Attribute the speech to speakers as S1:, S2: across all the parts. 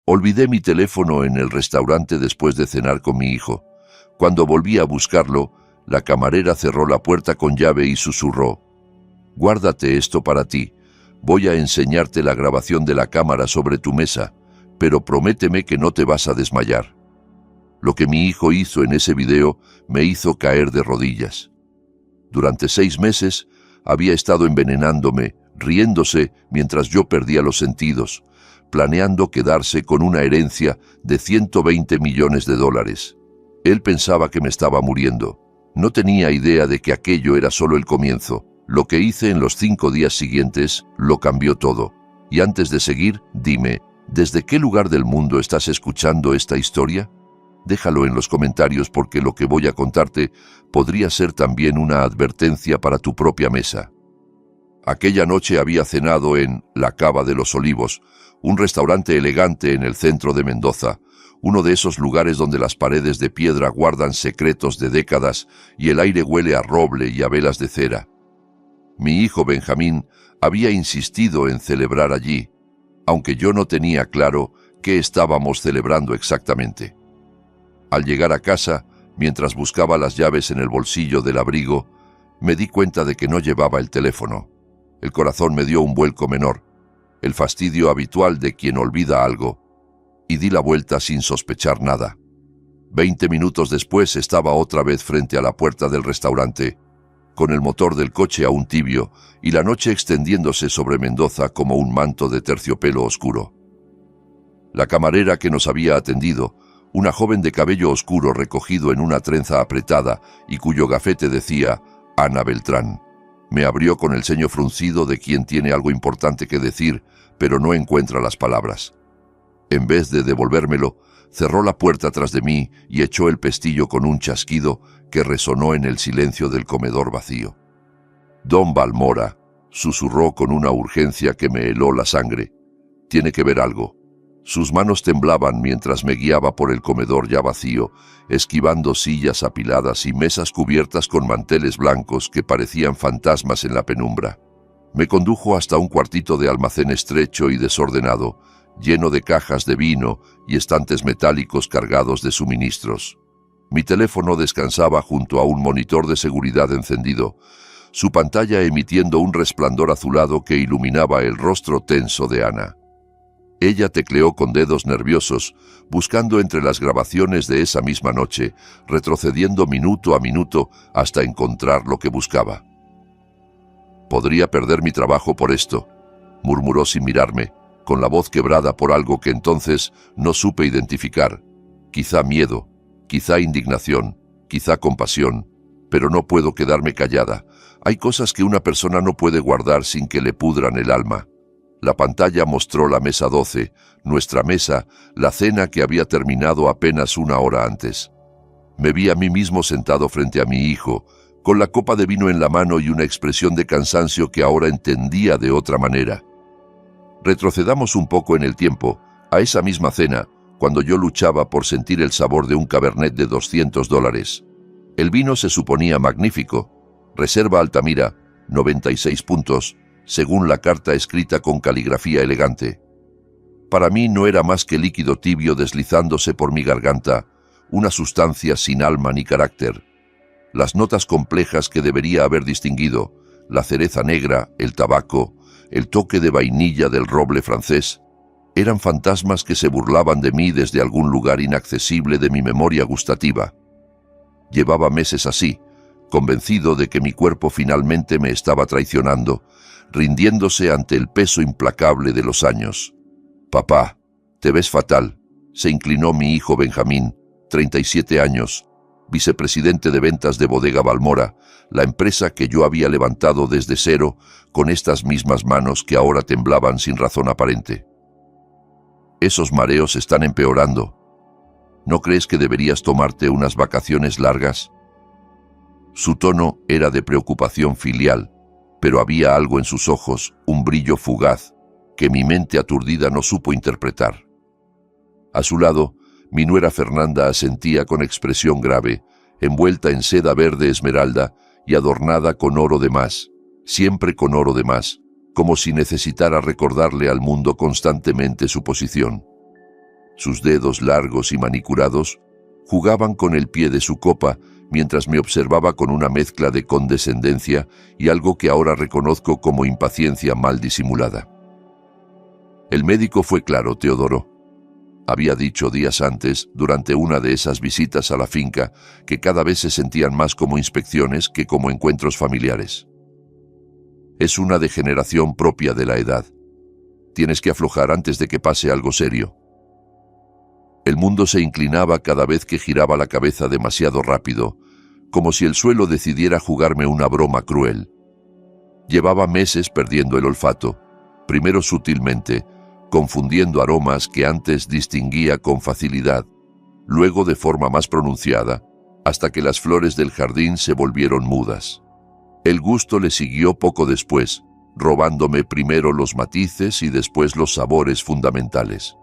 S1: Olvidé mi teléfono en el restaurante después de cenar con mi hijo. Cuando volví a buscarlo, la camarera cerró la puerta con llave y susurró: «Guárdate esto para ti. Voy a enseñarte la grabación de la cámara sobre tu mesa, pero prométeme que no te vas a desmayar». Lo que mi hijo hizo en ese video me hizo caer de rodillas. Durante 6 meses había estado envenenándome, riéndose mientras yo perdía los sentidos, planeando quedarse con una herencia de $120 millones. Él pensaba que me estaba muriendo. No tenía idea de que aquello era solo el comienzo. Lo que hice en los 5 días siguientes lo cambió todo. Y antes de seguir, dime, ¿desde qué lugar del mundo estás escuchando esta historia? Déjalo en los comentarios porque lo que voy a contarte podría ser también una advertencia para tu propia mesa. Aquella noche había cenado en La Cava de los Olivos, un restaurante elegante en el centro de Mendoza, uno de esos lugares donde las paredes de piedra guardan secretos de décadas y el aire huele a roble y a velas de cera. Mi hijo Benjamín había insistido en celebrar allí, aunque yo no tenía claro qué estábamos celebrando exactamente. Al llegar a casa, mientras buscaba las llaves en el bolsillo del abrigo, me di cuenta de que no llevaba el teléfono. El corazón me dio un vuelco menor, el fastidio habitual de quien olvida algo, y di la vuelta sin sospechar nada. 20 minutos después estaba otra vez frente a la puerta del restaurante, con el motor del coche aún tibio y la noche extendiéndose sobre Mendoza como un manto de terciopelo oscuro. La camarera que nos había atendido, una joven de cabello oscuro recogido en una trenza apretada y cuyo gafete decía Ana Beltrán, me abrió con el ceño fruncido de quien tiene algo importante que decir, pero no encuentra las palabras. En vez de devolvérmelo, cerró la puerta tras de mí y echó el pestillo con un chasquido que resonó en el silencio del comedor vacío. «Don Balmora», susurró con una urgencia que me heló la sangre. «Tiene que ver algo». Sus manos temblaban mientras me guiaba por el comedor ya vacío, esquivando sillas apiladas y mesas cubiertas con manteles blancos que parecían fantasmas en la penumbra. Me condujo hasta un cuartito de almacén estrecho y desordenado, lleno de cajas de vino y estantes metálicos cargados de suministros. Mi teléfono descansaba junto a un monitor de seguridad encendido, su pantalla emitiendo un resplandor azulado que iluminaba el rostro tenso de Ana. Ella tecleó con dedos nerviosos, buscando entre las grabaciones de esa misma noche, retrocediendo minuto a minuto hasta encontrar lo que buscaba. «Podría perder mi trabajo por esto», murmuró sin mirarme, con la voz quebrada por algo que entonces no supe identificar. Quizá miedo, quizá indignación, quizá compasión, pero no puedo quedarme callada. Hay cosas que una persona no puede guardar sin que le pudran el alma. La pantalla mostró la mesa 12, nuestra mesa, la cena que había terminado apenas una hora antes. Me vi a mí mismo sentado frente a mi hijo, con la copa de vino en la mano y una expresión de cansancio que ahora entendía de otra manera. Retrocedamos un poco en el tiempo, a esa misma cena, cuando yo luchaba por sentir el sabor de un Cabernet de $200. El vino se suponía magnífico, Reserva Altamira, 96 puntos, según la carta escrita con caligrafía elegante. Para mí no era más que líquido tibio deslizándose por mi garganta, una sustancia sin alma ni carácter. Las notas complejas que debería haber distinguido, la cereza negra, el tabaco, el toque de vainilla del roble francés, eran fantasmas que se burlaban de mí desde algún lugar inaccesible de mi memoria gustativa. Llevaba meses así, convencido de que mi cuerpo finalmente me estaba traicionando, rindiéndose ante el peso implacable de los años. «Papá, te ves fatal», se inclinó mi hijo Benjamín, 37 años, vicepresidente de ventas de Bodega Balmora, la empresa que yo había levantado desde cero con estas mismas manos que ahora temblaban sin razón aparente. «Esos mareos están empeorando. ¿No crees que deberías tomarte unas vacaciones largas?» Su tono era de preocupación filial, pero había algo en sus ojos, un brillo fugaz, que mi mente aturdida no supo interpretar. A su lado, mi nuera Fernanda asentía con expresión grave, envuelta en seda verde esmeralda y adornada con oro de más, siempre con oro de más, como si necesitara recordarle al mundo constantemente su posición. Sus dedos largos y manicurados jugaban con el pie de su copa mientras me observaba con una mezcla de condescendencia y algo que ahora reconozco como impaciencia mal disimulada. El médico fue claro, Teodoro. Había dicho días antes, durante una de esas visitas a la finca, que cada vez se sentían más como inspecciones que como encuentros familiares. Es una degeneración propia de la edad. Tienes que aflojar antes de que pase algo serio. El mundo se inclinaba cada vez que giraba la cabeza demasiado rápido, como si el suelo decidiera jugarme una broma cruel. Llevaba meses perdiendo el olfato, primero sutilmente, confundiendo aromas que antes distinguía con facilidad, luego de forma más pronunciada, hasta que las flores del jardín se volvieron mudas. El gusto le siguió poco después, robándome primero los matices y después los sabores fundamentales.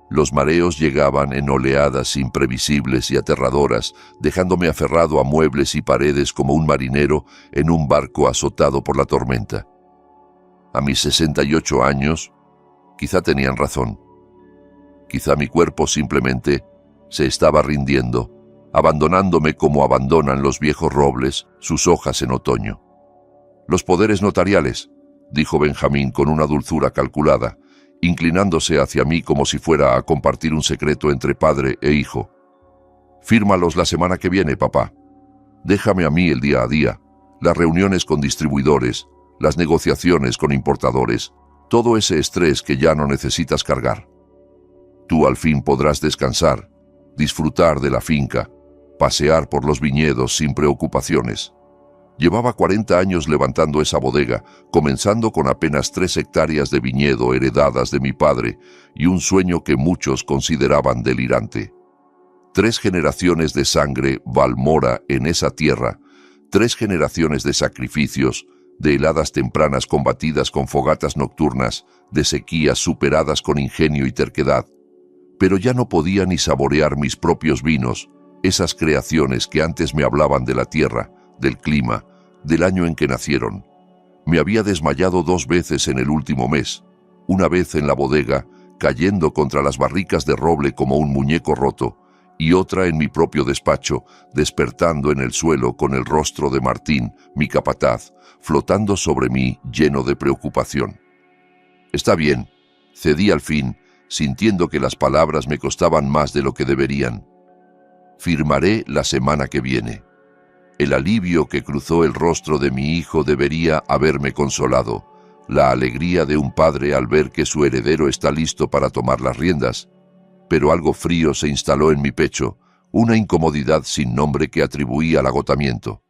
S1: Los mareos llegaban en oleadas imprevisibles y aterradoras, dejándome aferrado a muebles y paredes como un marinero en un barco azotado por la tormenta. A mis 68 años, quizá tenían razón. Quizá mi cuerpo simplemente se estaba rindiendo, abandonándome como abandonan los viejos robles sus hojas en otoño. «Los poderes notariales», dijo Benjamín con una dulzura calculada, inclinándose hacia mí como si fuera a compartir un secreto entre padre e hijo. «Fírmalos la semana que viene, papá. Déjame a mí el día a día, las reuniones con distribuidores, las negociaciones con importadores, todo ese estrés que ya no necesitas cargar. Tú al fin podrás descansar, disfrutar de la finca, pasear por los viñedos sin preocupaciones». Llevaba 40 años levantando esa bodega, comenzando con apenas 3 hectáreas de viñedo heredadas de mi padre y un sueño que muchos consideraban delirante. 3 generaciones de sangre Valmora en esa tierra, 3 generaciones de sacrificios, de heladas tempranas combatidas con fogatas nocturnas, de sequías superadas con ingenio y terquedad. Pero ya no podía ni saborear mis propios vinos, esas creaciones que antes me hablaban de la tierra, del clima, del año en que nacieron. Me había desmayado 2 veces en el último mes, una vez en la bodega, cayendo contra las barricas de roble como un muñeco roto, y otra en mi propio despacho, despertando en el suelo con el rostro de Martín, mi capataz, flotando sobre mí lleno de preocupación. «Está bien», cedí al fin, sintiendo que las palabras me costaban más de lo que deberían. «Firmaré la semana que viene». El alivio que cruzó el rostro de mi hijo debería haberme consolado, la alegría de un padre al ver que su heredero está listo para tomar las riendas. Pero algo frío se instaló en mi pecho, una incomodidad sin nombre que atribuí al agotamiento.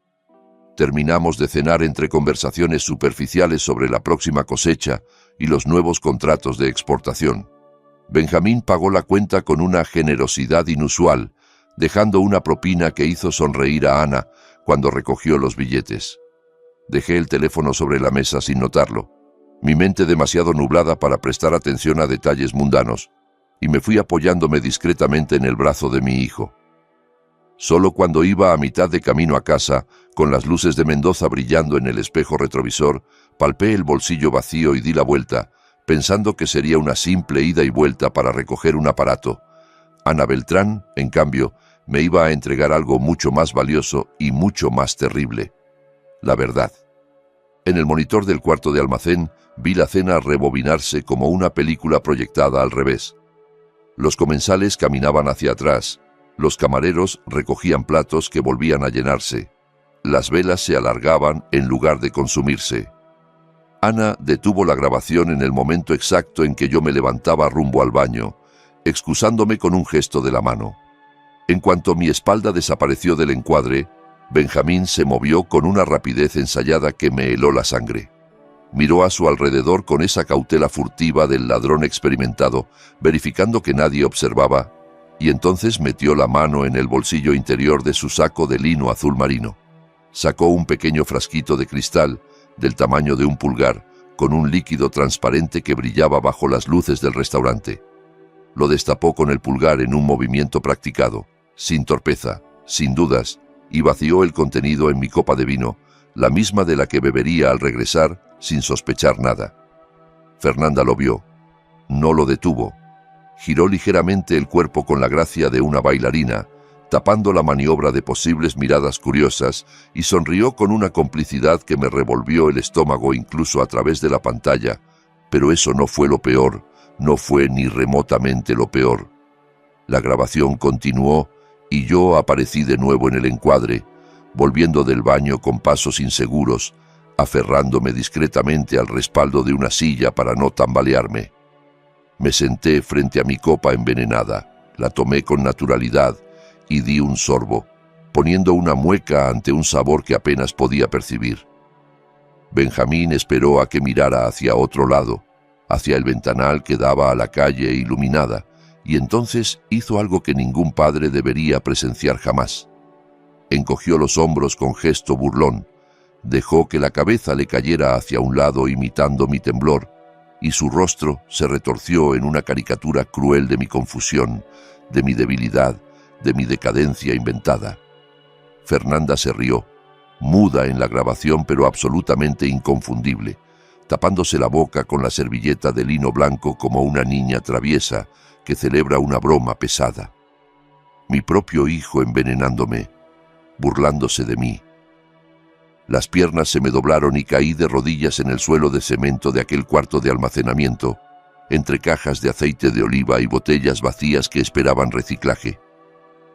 S1: Terminamos de cenar entre conversaciones superficiales sobre la próxima cosecha y los nuevos contratos de exportación. Benjamín pagó la cuenta con una generosidad inusual, dejando una propina que hizo sonreír a Ana cuando recogió los billetes. Dejé el teléfono sobre la mesa sin notarlo, mi mente demasiado nublada para prestar atención a detalles mundanos, y me fui apoyándome discretamente en el brazo de mi hijo. Solo cuando iba a mitad de camino a casa, con las luces de Mendoza brillando en el espejo retrovisor, palpé el bolsillo vacío y di la vuelta, pensando que sería una simple ida y vuelta para recoger un aparato. Ana Beltrán, en cambio, me iba a entregar algo mucho más valioso y mucho más terrible: la verdad. En el monitor del cuarto de almacén vi la cena rebobinarse como una película proyectada al revés. Los comensales caminaban hacia atrás, los camareros recogían platos que volvían a llenarse, las velas se alargaban en lugar de consumirse. Ana detuvo la grabación en el momento exacto en que yo me levantaba rumbo al baño, excusándome con un gesto de la mano. En cuanto mi espalda desapareció del encuadre, Benjamín se movió con una rapidez ensayada que me heló la sangre. Miró a su alrededor con esa cautela furtiva del ladrón experimentado, verificando que nadie observaba, y entonces metió la mano en el bolsillo interior de su saco de lino azul marino. Sacó un pequeño frasquito de cristal, del tamaño de un pulgar, con un líquido transparente que brillaba bajo las luces del restaurante. Lo destapó con el pulgar en un movimiento practicado, sin torpeza, sin dudas, y vació el contenido en mi copa de vino, la misma de la que bebería al regresar, sin sospechar nada. Fernanda lo vio. No lo detuvo. Giró ligeramente el cuerpo con la gracia de una bailarina, tapando la maniobra de posibles miradas curiosas, y sonrió con una complicidad que me revolvió el estómago incluso a través de la pantalla. Pero eso no fue lo peor, no fue ni remotamente lo peor. La grabación continuó y yo aparecí de nuevo en el encuadre, volviendo del baño con pasos inseguros, aferrándome discretamente al respaldo de una silla para no tambalearme. Me senté frente a mi copa envenenada, la tomé con naturalidad y di un sorbo, poniendo una mueca ante un sabor que apenas podía percibir. Benjamín esperó a que mirara hacia otro lado, hacia el ventanal que daba a la calle iluminada, y entonces hizo algo que ningún padre debería presenciar jamás. Encogió los hombros con gesto burlón, dejó que la cabeza le cayera hacia un lado imitando mi temblor, y su rostro se retorció en una caricatura cruel de mi confusión, de mi debilidad, de mi decadencia inventada. Fernanda se rió, muda en la grabación pero absolutamente inconfundible, tapándose la boca con la servilleta de lino blanco como una niña traviesa que celebra una broma pesada. Mi propio hijo envenenándome, burlándose de mí. Las piernas se me doblaron y caí de rodillas en el suelo de cemento de aquel cuarto de almacenamiento, entre cajas de aceite de oliva y botellas vacías que esperaban reciclaje.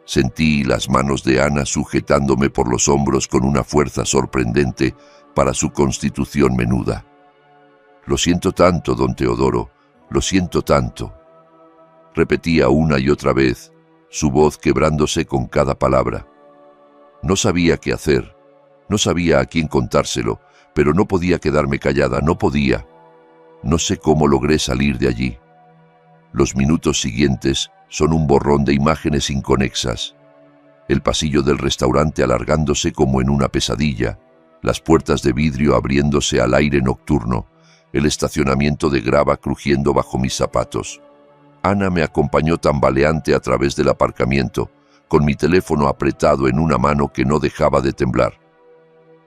S1: Sentí las manos de Ana sujetándome por los hombros con una fuerza sorprendente para su constitución menuda. «Lo siento tanto, don Teodoro, lo siento tanto», repetía una y otra vez, su voz quebrándose con cada palabra. No sabía qué hacer, no sabía a quién contárselo, pero no podía quedarme callada, no podía. No sé cómo logré salir de allí. Los minutos siguientes son un borrón de imágenes inconexas. El pasillo del restaurante alargándose como en una pesadilla, las puertas de vidrio abriéndose al aire nocturno, el estacionamiento de grava crujiendo bajo mis zapatos. Ana me acompañó tambaleante a través del aparcamiento, con mi teléfono apretado en una mano que no dejaba de temblar.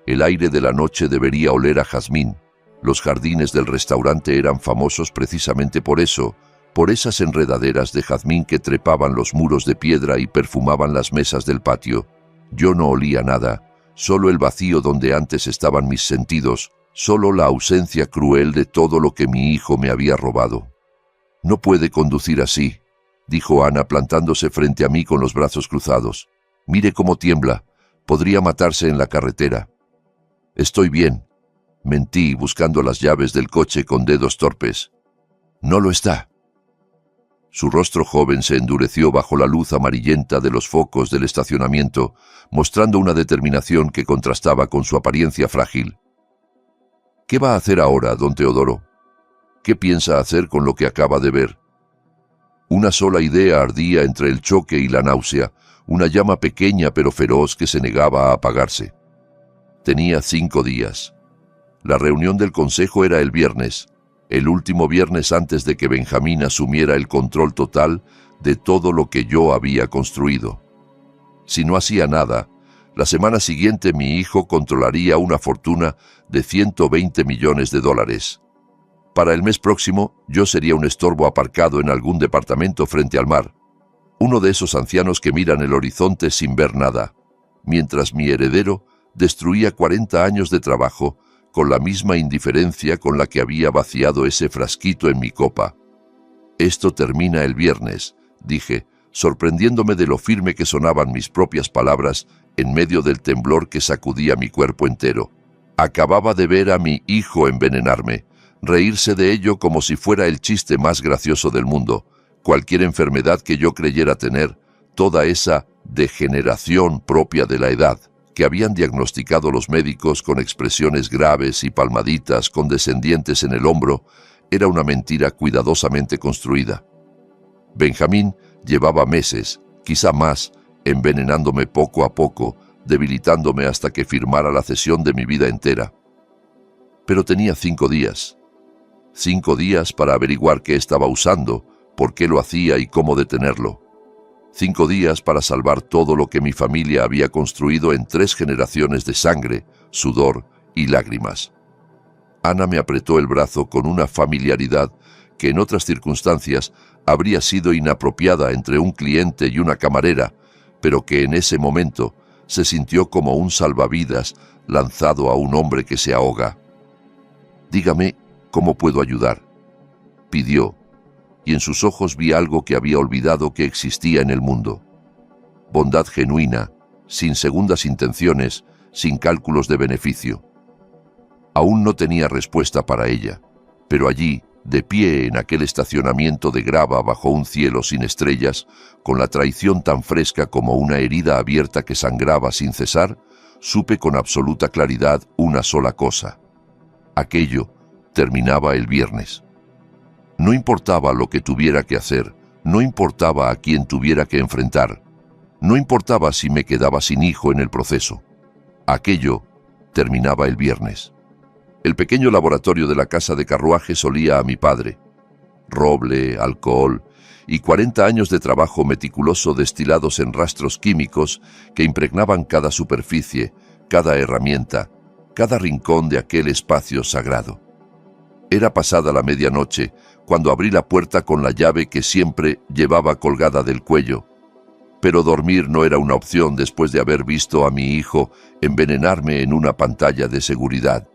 S1: El aire de la noche debería oler a jazmín. Los jardines del restaurante eran famosos precisamente por eso, por esas enredaderas de jazmín que trepaban los muros de piedra y perfumaban las mesas del patio. Yo no olía nada, solo el vacío donde antes estaban mis sentidos, solo la ausencia cruel de todo lo que mi hijo me había robado. «No puede conducir así», dijo Ana plantándose frente a mí con los brazos cruzados. «Mire cómo tiembla, podría matarse en la carretera». «Estoy bien», mentí buscando las llaves del coche con dedos torpes. «No lo está». Su rostro joven se endureció bajo la luz amarillenta de los focos del estacionamiento, mostrando una determinación que contrastaba con su apariencia frágil. «¿Qué va a hacer ahora, don Teodoro? ¿Qué piensa hacer con lo que acaba de ver?» Una sola idea ardía entre el choque y la náusea, una llama pequeña pero feroz que se negaba a apagarse. Tenía 5 días. La reunión del consejo era el viernes, el último viernes antes de que Benjamín asumiera el control total de todo lo que yo había construido. Si no hacía nada, la semana siguiente mi hijo controlaría una fortuna de $120 millones. Para el mes próximo, yo sería un estorbo aparcado en algún departamento frente al mar, uno de esos ancianos que miran el horizonte sin ver nada, mientras mi heredero destruía 40 años de trabajo con la misma indiferencia con la que había vaciado ese frasquito en mi copa. «Esto termina el viernes», dije, sorprendiéndome de lo firme que sonaban mis propias palabras en medio del temblor que sacudía mi cuerpo entero. Acababa de ver a mi hijo envenenarme, reírse de ello como si fuera el chiste más gracioso del mundo, cualquier enfermedad que yo creyera tener, toda esa degeneración propia de la edad que habían diagnosticado los médicos con expresiones graves y palmaditas condescendientes en el hombro, era una mentira cuidadosamente construida. Benjamín llevaba meses, quizá más, envenenándome poco a poco, debilitándome hasta que firmara la cesión de mi vida entera. Pero tenía 5 días. 5 días para averiguar qué estaba usando, por qué lo hacía y cómo detenerlo. 5 días para salvar todo lo que mi familia había construido en 3 generaciones de sangre, sudor y lágrimas. Ana me apretó el brazo con una familiaridad que en otras circunstancias habría sido inapropiada entre un cliente y una camarera, pero que en ese momento se sintió como un salvavidas lanzado a un hombre que se ahoga. «Dígame, ¿cómo puedo ayudar?», pidió, y en sus ojos vi algo que había olvidado que existía en el mundo. Bondad genuina, sin segundas intenciones, sin cálculos de beneficio. Aún no tenía respuesta para ella, pero allí, de pie en aquel estacionamiento de grava bajo un cielo sin estrellas, con la traición tan fresca como una herida abierta que sangraba sin cesar, supe con absoluta claridad una sola cosa. Aquello terminaba el viernes. No importaba lo que tuviera que hacer, no importaba a quién tuviera que enfrentar, no importaba si me quedaba sin hijo en el proceso. Aquello terminaba el viernes. El pequeño laboratorio de la casa de carruajes olía a mi padre. Roble, alcohol y 40 años de trabajo meticuloso destilados en rastros químicos que impregnaban cada superficie, cada herramienta, cada rincón de aquel espacio sagrado. Era pasada la medianoche cuando abrí la puerta con la llave que siempre llevaba colgada del cuello. Pero dormir no era una opción después de haber visto a mi hijo envenenarme en una pantalla de seguridad.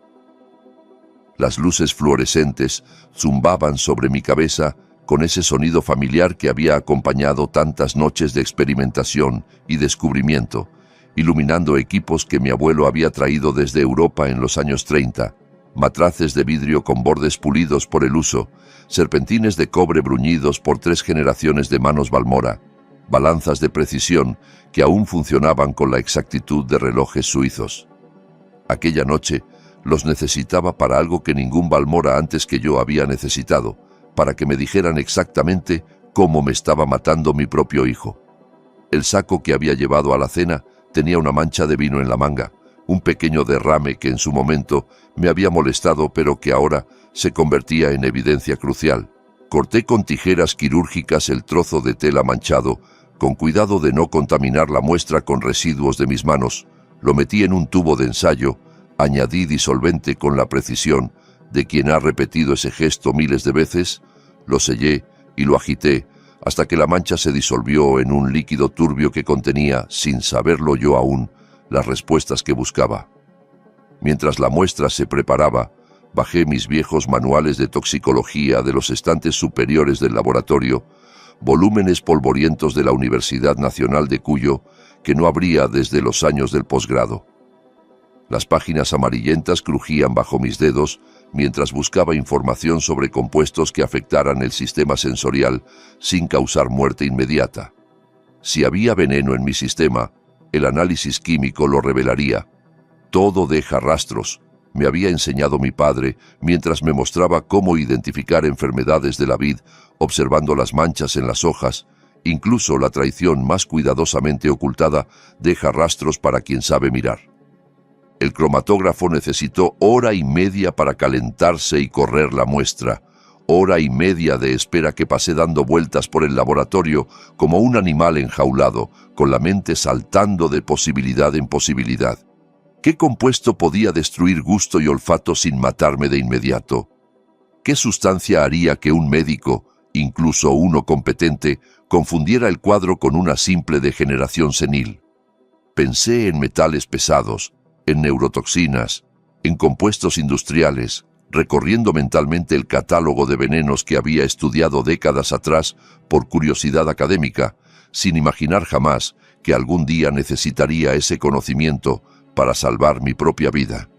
S1: Las luces fluorescentes zumbaban sobre mi cabeza con ese sonido familiar que había acompañado tantas noches de experimentación y descubrimiento, iluminando equipos que mi abuelo había traído desde Europa en los años 30, matraces de vidrio con bordes pulidos por el uso, serpentines de cobre bruñidos por 3 generaciones de manos Balmora, balanzas de precisión que aún funcionaban con la exactitud de relojes suizos. Aquella noche los necesitaba para algo que ningún Balmora antes que yo había necesitado, para que me dijeran exactamente cómo me estaba matando mi propio hijo. El saco que había llevado a la cena tenía una mancha de vino en la manga, un pequeño derrame que en su momento me había molestado pero que ahora se convertía en evidencia crucial. Corté con tijeras quirúrgicas el trozo de tela manchado, con cuidado de no contaminar la muestra con residuos de mis manos. Lo metí en un tubo de ensayo, añadí disolvente con la precisión de quien ha repetido ese gesto miles de veces, lo sellé y lo agité hasta que la mancha se disolvió en un líquido turbio que contenía, sin saberlo yo aún, las respuestas que buscaba. Mientras la muestra se preparaba, bajé mis viejos manuales de toxicología de los estantes superiores del laboratorio, volúmenes polvorientos de la Universidad Nacional de Cuyo que no abría desde los años del posgrado. Las páginas amarillentas crujían bajo mis dedos mientras buscaba información sobre compuestos que afectaran el sistema sensorial sin causar muerte inmediata. Si había veneno en mi sistema, el análisis químico lo revelaría. Todo deja rastros, me había enseñado mi padre mientras me mostraba cómo identificar enfermedades de la vid, observando las manchas en las hojas. Incluso la traición más cuidadosamente ocultada deja rastros para quien sabe mirar. El cromatógrafo necesitó 1 hora y media para calentarse y correr la muestra, 1 hora y media de espera que pasé dando vueltas por el laboratorio como un animal enjaulado, con la mente saltando de posibilidad en posibilidad. ¿Qué compuesto podía destruir gusto y olfato sin matarme de inmediato? ¿Qué sustancia haría que un médico, incluso uno competente, confundiera el cuadro con una simple degeneración senil? Pensé en metales pesados, en neurotoxinas, en compuestos industriales, recorriendo mentalmente el catálogo de venenos que había estudiado décadas atrás por curiosidad académica, sin imaginar jamás que algún día necesitaría ese conocimiento para salvar mi propia vida.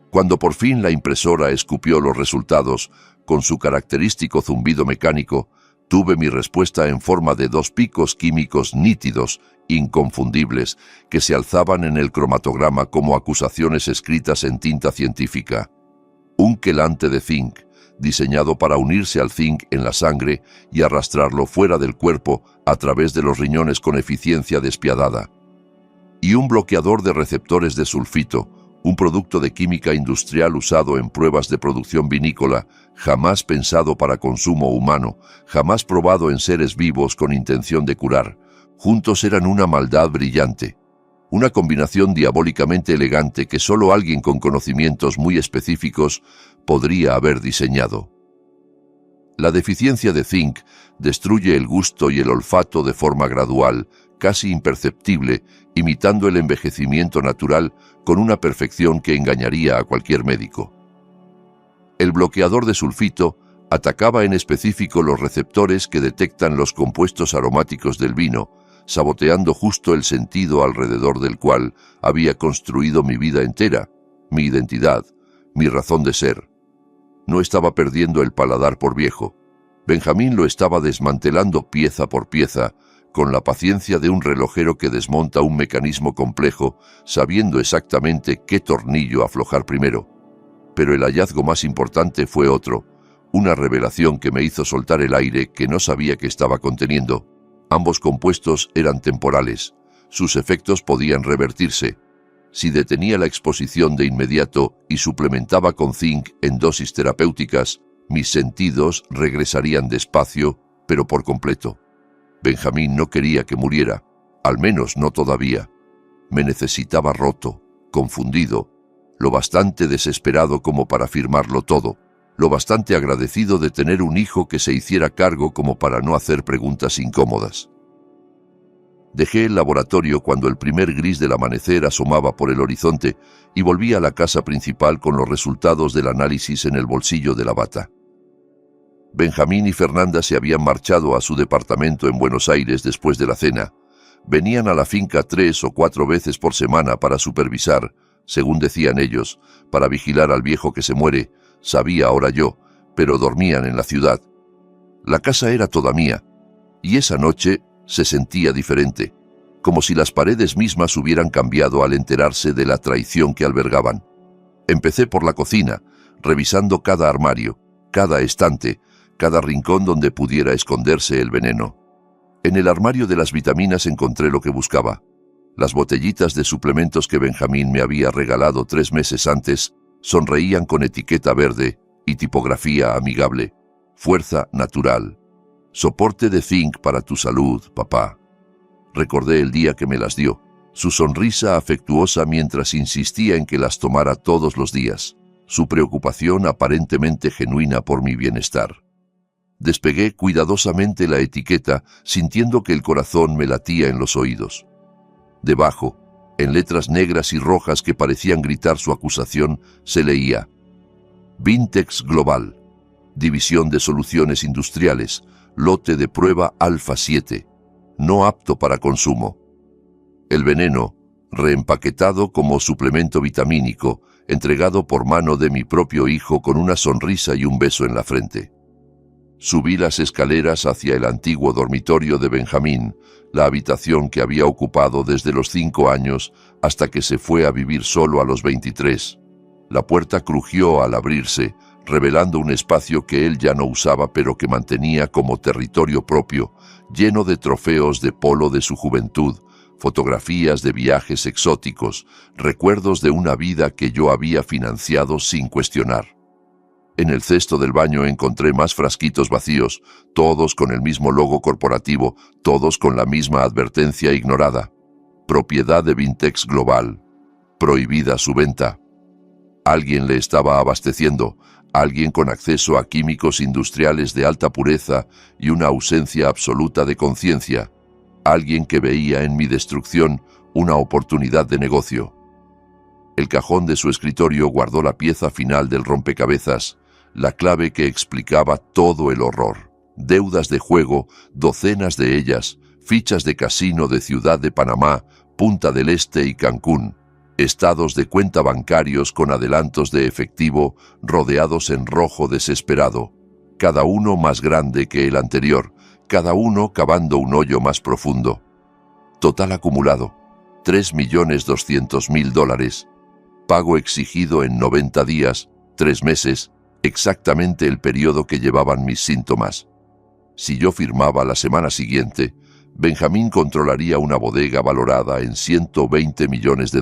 S1: Cuando por fin la impresora escupió los resultados, con su característico zumbido mecánico, tuve mi respuesta en forma de 2 picos químicos nítidos, inconfundibles, que se alzaban en el cromatograma como acusaciones escritas en tinta científica. Un quelante de zinc, diseñado para unirse al zinc en la sangre y arrastrarlo fuera del cuerpo a través de los riñones con eficiencia despiadada. Y un bloqueador de receptores de sulfito, un producto de química industrial usado en pruebas de producción vinícola, jamás pensado para consumo humano, jamás probado en seres vivos con intención de curar. Juntos eran una maldad brillante, una combinación diabólicamente elegante que solo alguien con conocimientos muy específicos podría haber diseñado. La deficiencia de zinc destruye el gusto y el olfato de forma gradual, casi imperceptible, imitando el envejecimiento natural con una perfección que engañaría a cualquier médico. El bloqueador de sulfito atacaba en específico los receptores que detectan los compuestos aromáticos del vino, saboteando justo el sentido alrededor del cual había construido mi vida entera, mi identidad, mi razón de ser. No estaba perdiendo el paladar por viejo. Benjamín lo estaba desmantelando pieza por pieza, con la paciencia de un relojero que desmonta un mecanismo complejo, sabiendo exactamente qué tornillo aflojar primero. Pero el hallazgo más importante fue otro, una revelación que me hizo soltar el aire que no sabía que estaba conteniendo. Ambos compuestos eran temporales. Sus efectos podían revertirse. Si detenía la exposición de inmediato y suplementaba con zinc en dosis terapéuticas, mis sentidos regresarían despacio, pero por completo. Benjamín no quería que muriera, al menos no todavía. Me necesitaba roto, confundido, lo bastante desesperado como para firmarlo todo, lo bastante agradecido de tener un hijo que se hiciera cargo como para no hacer preguntas incómodas. Dejé el laboratorio cuando el primer gris del amanecer asomaba por el horizonte y volví a la casa principal con los resultados del análisis en el bolsillo de la bata. Benjamín y Fernanda se habían marchado a su departamento en Buenos Aires después de la cena. Venían a la finca 3 o 4 veces por semana para supervisar, según decían ellos, para vigilar al viejo que se muere, sabía ahora yo, pero dormían en la ciudad. La casa era toda mía, y esa noche se sentía diferente, como si las paredes mismas hubieran cambiado al enterarse de la traición que albergaban. Empecé por la cocina, revisando cada armario, cada estante, cada rincón donde pudiera esconderse el veneno. En el armario de las vitaminas encontré lo que buscaba. Las botellitas de suplementos que Benjamín me había regalado 3 meses antes sonreían con etiqueta verde y tipografía amigable. Fuerza natural. Soporte de zinc para tu salud, papá. Recordé el día que me las dio, su sonrisa afectuosa mientras insistía en que las tomara todos los días, su preocupación aparentemente genuina por mi bienestar. Despegué cuidadosamente la etiqueta, sintiendo que el corazón me latía en los oídos. Debajo, en letras negras y rojas que parecían gritar su acusación, se leía: Vintex Global, División de Soluciones Industriales, lote de prueba Alfa 7, no apto para consumo. El veneno, reempaquetado como suplemento vitamínico, entregado por mano de mi propio hijo con una sonrisa y un beso en la frente. Subí las escaleras hacia el antiguo dormitorio de Benjamín, la habitación que había ocupado desde los 5 años hasta que se fue a vivir solo a los 23. La puerta crujió al abrirse, revelando un espacio que él ya no usaba pero que mantenía como territorio propio, lleno de trofeos de polo de su juventud, fotografías de viajes exóticos, recuerdos de una vida que yo había financiado sin cuestionar. En el cesto del baño encontré más frasquitos vacíos, todos con el mismo logo corporativo, todos con la misma advertencia ignorada. Propiedad de Vintex Global. Prohibida su venta. Alguien le estaba abasteciendo, alguien con acceso a químicos industriales de alta pureza y una ausencia absoluta de conciencia, alguien que veía en mi destrucción una oportunidad de negocio. El cajón de su escritorio guardó la pieza final del rompecabezas, la clave que explicaba todo el horror. Deudas de juego, docenas de ellas, fichas de casino de Ciudad de Panamá, Punta del Este y Cancún, estados de cuenta bancarios con adelantos de efectivo rodeados en rojo desesperado, cada uno más grande que el anterior, cada uno cavando un hoyo más profundo. Total acumulado, $3.200.000. Pago exigido en 90 días, 3 meses, exactamente el periodo que llevaban mis síntomas. Si yo firmaba la semana siguiente, Benjamín controlaría una bodega valorada en $120 millones,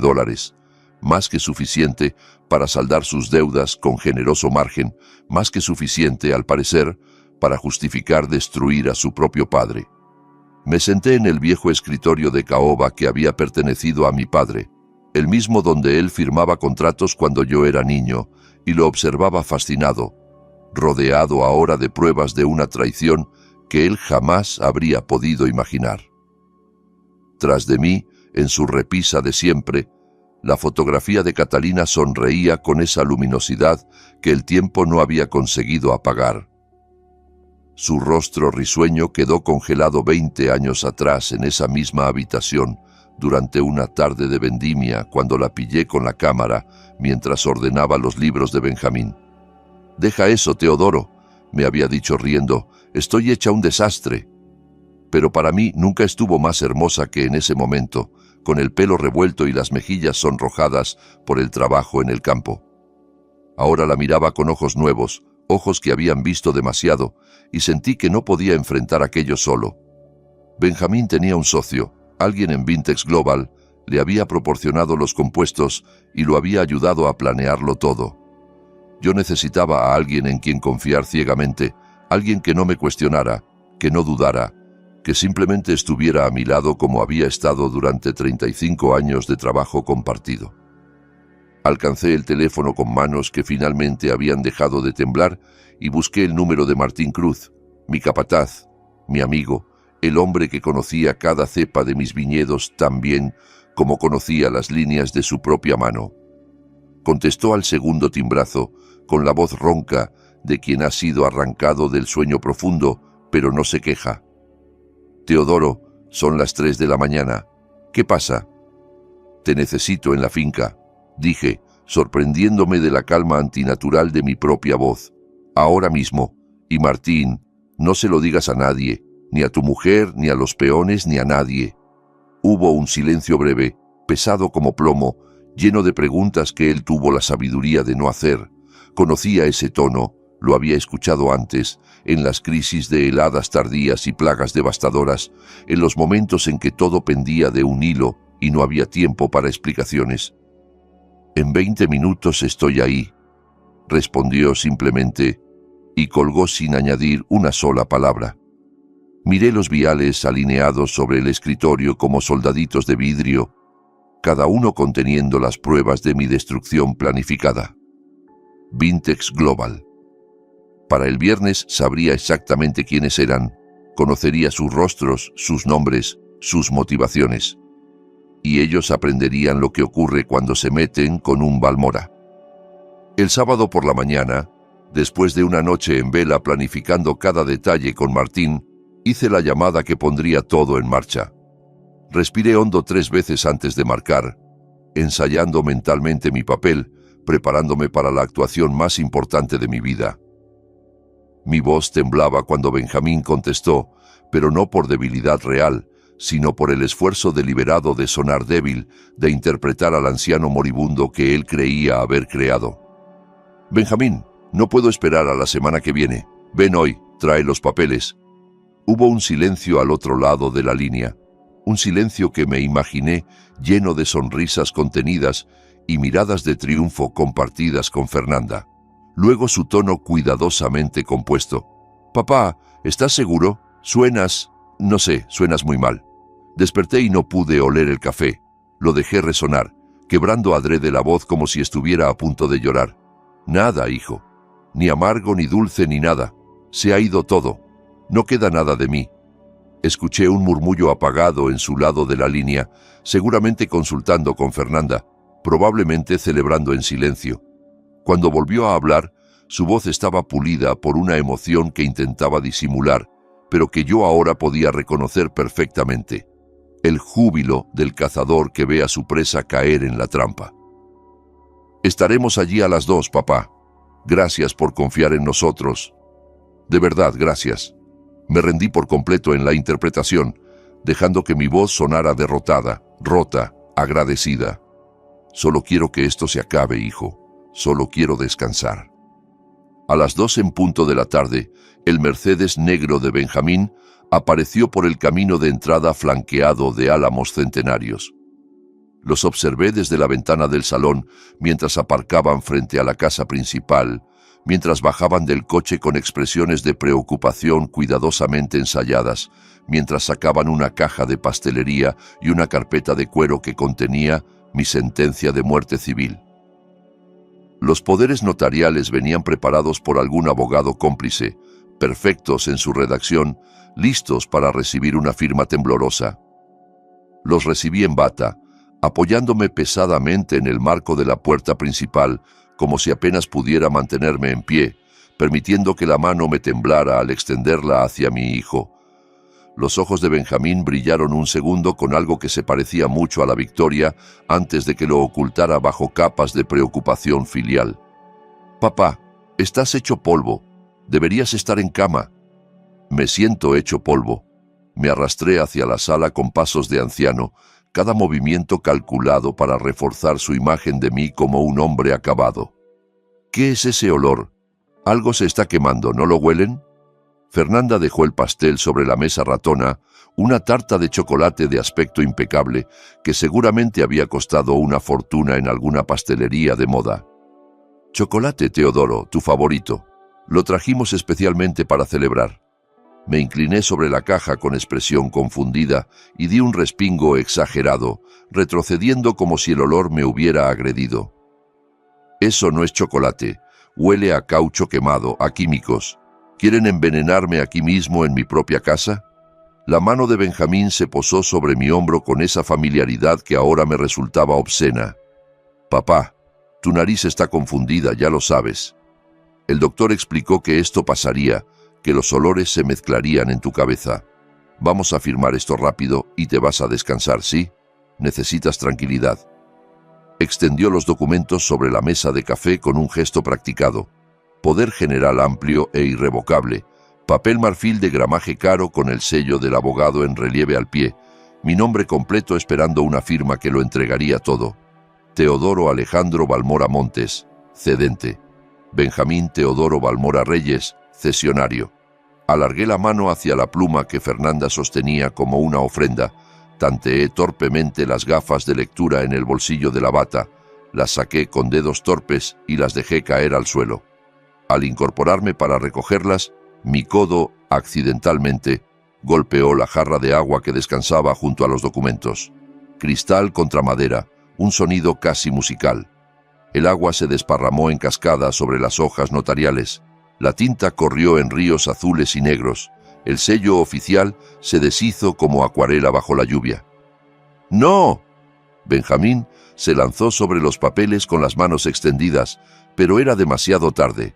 S1: más que suficiente para saldar sus deudas con generoso margen, más que suficiente, al parecer, para justificar destruir a su propio padre. Me senté en el viejo escritorio de caoba que había pertenecido a mi padre, el mismo donde él firmaba contratos cuando yo era niño, y lo observaba fascinado. rodeado ahora de pruebas de una traición que él jamás habría podido imaginar. Tras de mí, en su repisa de siempre, la fotografía de Catalina sonreía con esa luminosidad que el tiempo no había conseguido apagar. Su rostro risueño quedó congelado 20 años atrás en esa misma habitación, durante una tarde de vendimia, cuando la pillé con la cámara mientras ordenaba los libros de Benjamín. «Deja eso, Teodoro», me había dicho riendo, «estoy hecha un desastre». Pero para mí nunca estuvo más hermosa que en ese momento, con el pelo revuelto y las mejillas sonrojadas por el trabajo en el campo. Ahora la miraba con ojos nuevos, ojos que habían visto demasiado, y sentí que no podía enfrentar aquello solo. Benjamín tenía un socio, alguien en Vintex Global, le había proporcionado los compuestos y lo había ayudado a planearlo todo. Yo necesitaba a alguien en quien confiar ciegamente, alguien que no me cuestionara, que no dudara, que simplemente estuviera a mi lado como había estado durante 35 años de trabajo compartido. Alcancé el teléfono con manos que finalmente habían dejado de temblar y busqué el número de Martín Cruz, mi capataz, mi amigo, el hombre que conocía cada cepa de mis viñedos tan bien como conocía las líneas de su propia mano. Contestó al segundo timbrazo, con la voz ronca de quien ha sido arrancado del sueño profundo, pero no se queja. «Teodoro, son las 3 de la mañana. ¿Qué pasa?» «Te necesito en la finca», dije, sorprendiéndome de la calma antinatural de mi propia voz. «Ahora mismo. Y Martín, no se lo digas a nadie, ni a tu mujer, ni a los peones, ni a nadie». Hubo un silencio breve, pesado como plomo, lleno de preguntas que él tuvo la sabiduría de no hacer. Conocía ese tono, lo había escuchado antes, en las crisis de heladas tardías y plagas devastadoras, en los momentos en que todo pendía de un hilo y no había tiempo para explicaciones. «En 20 minutos estoy ahí», respondió simplemente, y colgó sin añadir una sola palabra. Miré los viales alineados sobre el escritorio como soldaditos de vidrio, cada uno conteniendo las pruebas de mi destrucción planificada. Vintex Global. Para el viernes sabría exactamente quiénes eran, conocería sus rostros, sus nombres, sus motivaciones. Y ellos aprenderían lo que ocurre cuando se meten con un Balmora. El sábado por la mañana, después de una noche en vela planificando cada detalle con Martín, hice la llamada que pondría todo en marcha. Respiré hondo 3 veces antes de marcar, ensayando mentalmente mi papel, preparándome para la actuación más importante de mi vida. Mi voz temblaba cuando Benjamín contestó, pero no por debilidad real, sino por el esfuerzo deliberado de sonar débil, de interpretar al anciano moribundo que él creía haber creado. «Benjamín, no puedo esperar a la semana que viene. Ven hoy, trae los papeles». Hubo un silencio al otro lado de la línea, un silencio que me imaginé lleno de sonrisas contenidas y miradas de triunfo compartidas con Fernanda. Luego su tono cuidadosamente compuesto. «Papá, ¿estás seguro? No sé, suenas muy mal». Desperté y no pude oler el café. Lo dejé resonar, quebrando adrede la voz como si estuviera a punto de llorar. «Nada, hijo. Ni amargo, ni dulce, ni nada. Se ha ido todo. No queda nada de mí». Escuché un murmullo apagado en su lado de la línea, seguramente consultando con Fernanda, probablemente celebrando en silencio. Cuando volvió a hablar, su voz estaba pulida por una emoción que intentaba disimular, pero que yo ahora podía reconocer perfectamente. El júbilo del cazador que ve a su presa caer en la trampa. «Estaremos allí a las 2, papá. Gracias por confiar en nosotros. De verdad, gracias». Me rendí por completo en la interpretación, dejando que mi voz sonara derrotada, rota, agradecida. «Solo quiero que esto se acabe, hijo. Solo quiero descansar». A las 2 en punto de la tarde, el Mercedes negro de Benjamín apareció por el camino de entrada flanqueado de álamos centenarios. Los observé desde la ventana del salón mientras aparcaban frente a la casa principal, mientras bajaban del coche con expresiones de preocupación cuidadosamente ensayadas, mientras sacaban una caja de pastelería y una carpeta de cuero que contenía mi sentencia de muerte civil. Los poderes notariales venían preparados por algún abogado cómplice, perfectos en su redacción, listos para recibir una firma temblorosa. Los recibí en bata, apoyándome pesadamente en el marco de la puerta principal, como si apenas pudiera mantenerme en pie, permitiendo que la mano me temblara al extenderla hacia mi hijo. Los ojos de Benjamín brillaron un segundo con algo que se parecía mucho a la victoria antes de que lo ocultara bajo capas de preocupación filial. «Papá, estás hecho polvo. Deberías estar en cama». «Me siento hecho polvo». Me arrastré hacia la sala con pasos de anciano, cada movimiento calculado para reforzar su imagen de mí como un hombre acabado. «¿Qué es ese olor? Algo se está quemando, ¿no lo huelen?» Fernanda dejó el pastel sobre la mesa ratona, una tarta de chocolate de aspecto impecable que seguramente había costado una fortuna en alguna pastelería de moda. «Chocolate, Teodoro, tu favorito. Lo trajimos especialmente para celebrar». Me incliné sobre la caja con expresión confundida y di un respingo exagerado, retrocediendo como si el olor me hubiera agredido. «Eso no es chocolate. Huele a caucho quemado, a químicos. ¿Quieren envenenarme aquí mismo en mi propia casa?» La mano de Benjamín se posó sobre mi hombro con esa familiaridad que ahora me resultaba obscena. «Papá, tu nariz está confundida, ya lo sabes. El doctor explicó que esto pasaría, que los olores se mezclarían en tu cabeza. Vamos a firmar esto rápido y te vas a descansar, ¿sí? Necesitas tranquilidad». Extendió los documentos sobre la mesa de café con un gesto practicado. Poder general amplio e irrevocable, papel marfil de gramaje caro con el sello del abogado en relieve al pie, mi nombre completo esperando una firma que lo entregaría todo. Teodoro Alejandro Balmora Montes, cedente. Benjamín Teodoro Balmora Reyes, cesionario. Alargué la mano hacia la pluma que Fernanda sostenía como una ofrenda, tanteé torpemente las gafas de lectura en el bolsillo de la bata, las saqué con dedos torpes y las dejé caer al suelo. Al incorporarme para recogerlas, mi codo, accidentalmente, golpeó la jarra de agua que descansaba junto a los documentos. Cristal contra madera, un sonido casi musical. El agua se desparramó en cascada sobre las hojas notariales. La tinta corrió en ríos azules y negros. El sello oficial se deshizo como acuarela bajo la lluvia. ¡No! Benjamín se lanzó sobre los papeles con las manos extendidas, pero era demasiado tarde.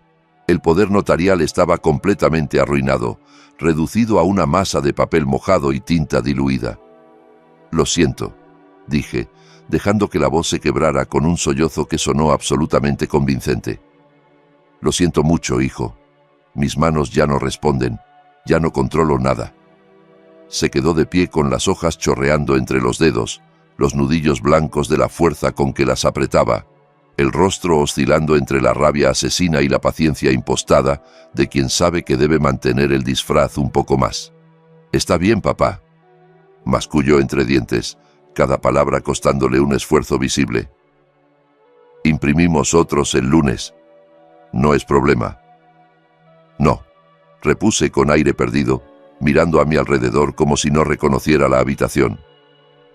S1: El poder notarial estaba completamente arruinado, reducido a una masa de papel mojado y tinta diluida. «Lo siento», dije, dejando que la voz se quebrara con un sollozo que sonó absolutamente convincente. «Lo siento mucho, hijo. Mis manos ya no responden, ya no controlo nada». Se quedó de pie con las hojas chorreando entre los dedos, los nudillos blancos de la fuerza con que las apretaba, el rostro oscilando entre la rabia asesina y la paciencia impostada de quien sabe que debe mantener el disfraz un poco más. «Está bien, papá», masculló entre dientes, cada palabra costándole un esfuerzo visible. «Imprimimos otros el lunes. No es problema». «No», repuse con aire perdido, mirando a mi alrededor como si no reconociera la habitación.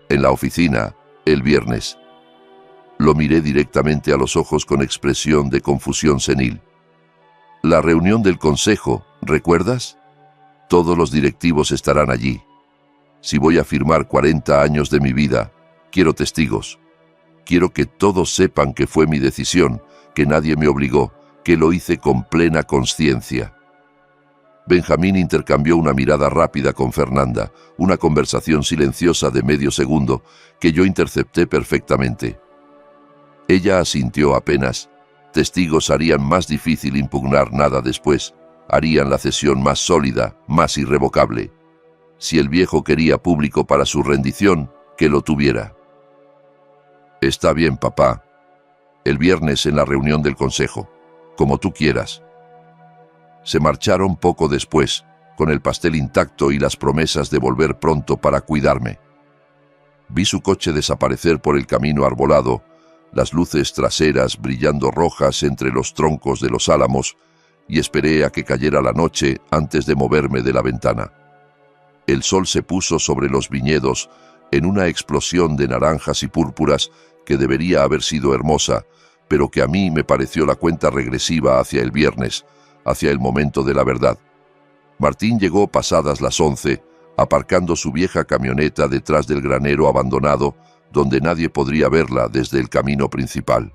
S1: «En la oficina, el viernes». Lo miré directamente a los ojos con expresión de confusión senil. «La reunión del consejo, ¿recuerdas? Todos los directivos estarán allí. Si voy a firmar 40 años de mi vida, quiero testigos. Quiero que todos sepan que fue mi decisión, que nadie me obligó, que lo hice con plena conciencia». Benjamín intercambió una mirada rápida con Fernanda, una conversación silenciosa de medio segundo que yo intercepté perfectamente. Ella asintió apenas. Testigos harían más difícil impugnar nada después, harían la cesión más sólida, más irrevocable. Si el viejo quería público para su rendición, que lo tuviera. «Está bien, papá. El viernes en la reunión del consejo, como tú quieras». Se marcharon poco después, con el pastel intacto y las promesas de volver pronto para cuidarme. Vi su coche desaparecer por el camino arbolado, las luces traseras brillando rojas entre los troncos de los álamos, y esperé a que cayera la noche antes de moverme de la ventana. El sol se puso sobre los viñedos en una explosión de naranjas y púrpuras que debería haber sido hermosa, pero que a mí me pareció la cuenta regresiva hacia el viernes, hacia el momento de la verdad. Martín llegó pasadas las 11, aparcando su vieja camioneta detrás del granero abandonado, donde nadie podría verla desde el camino principal.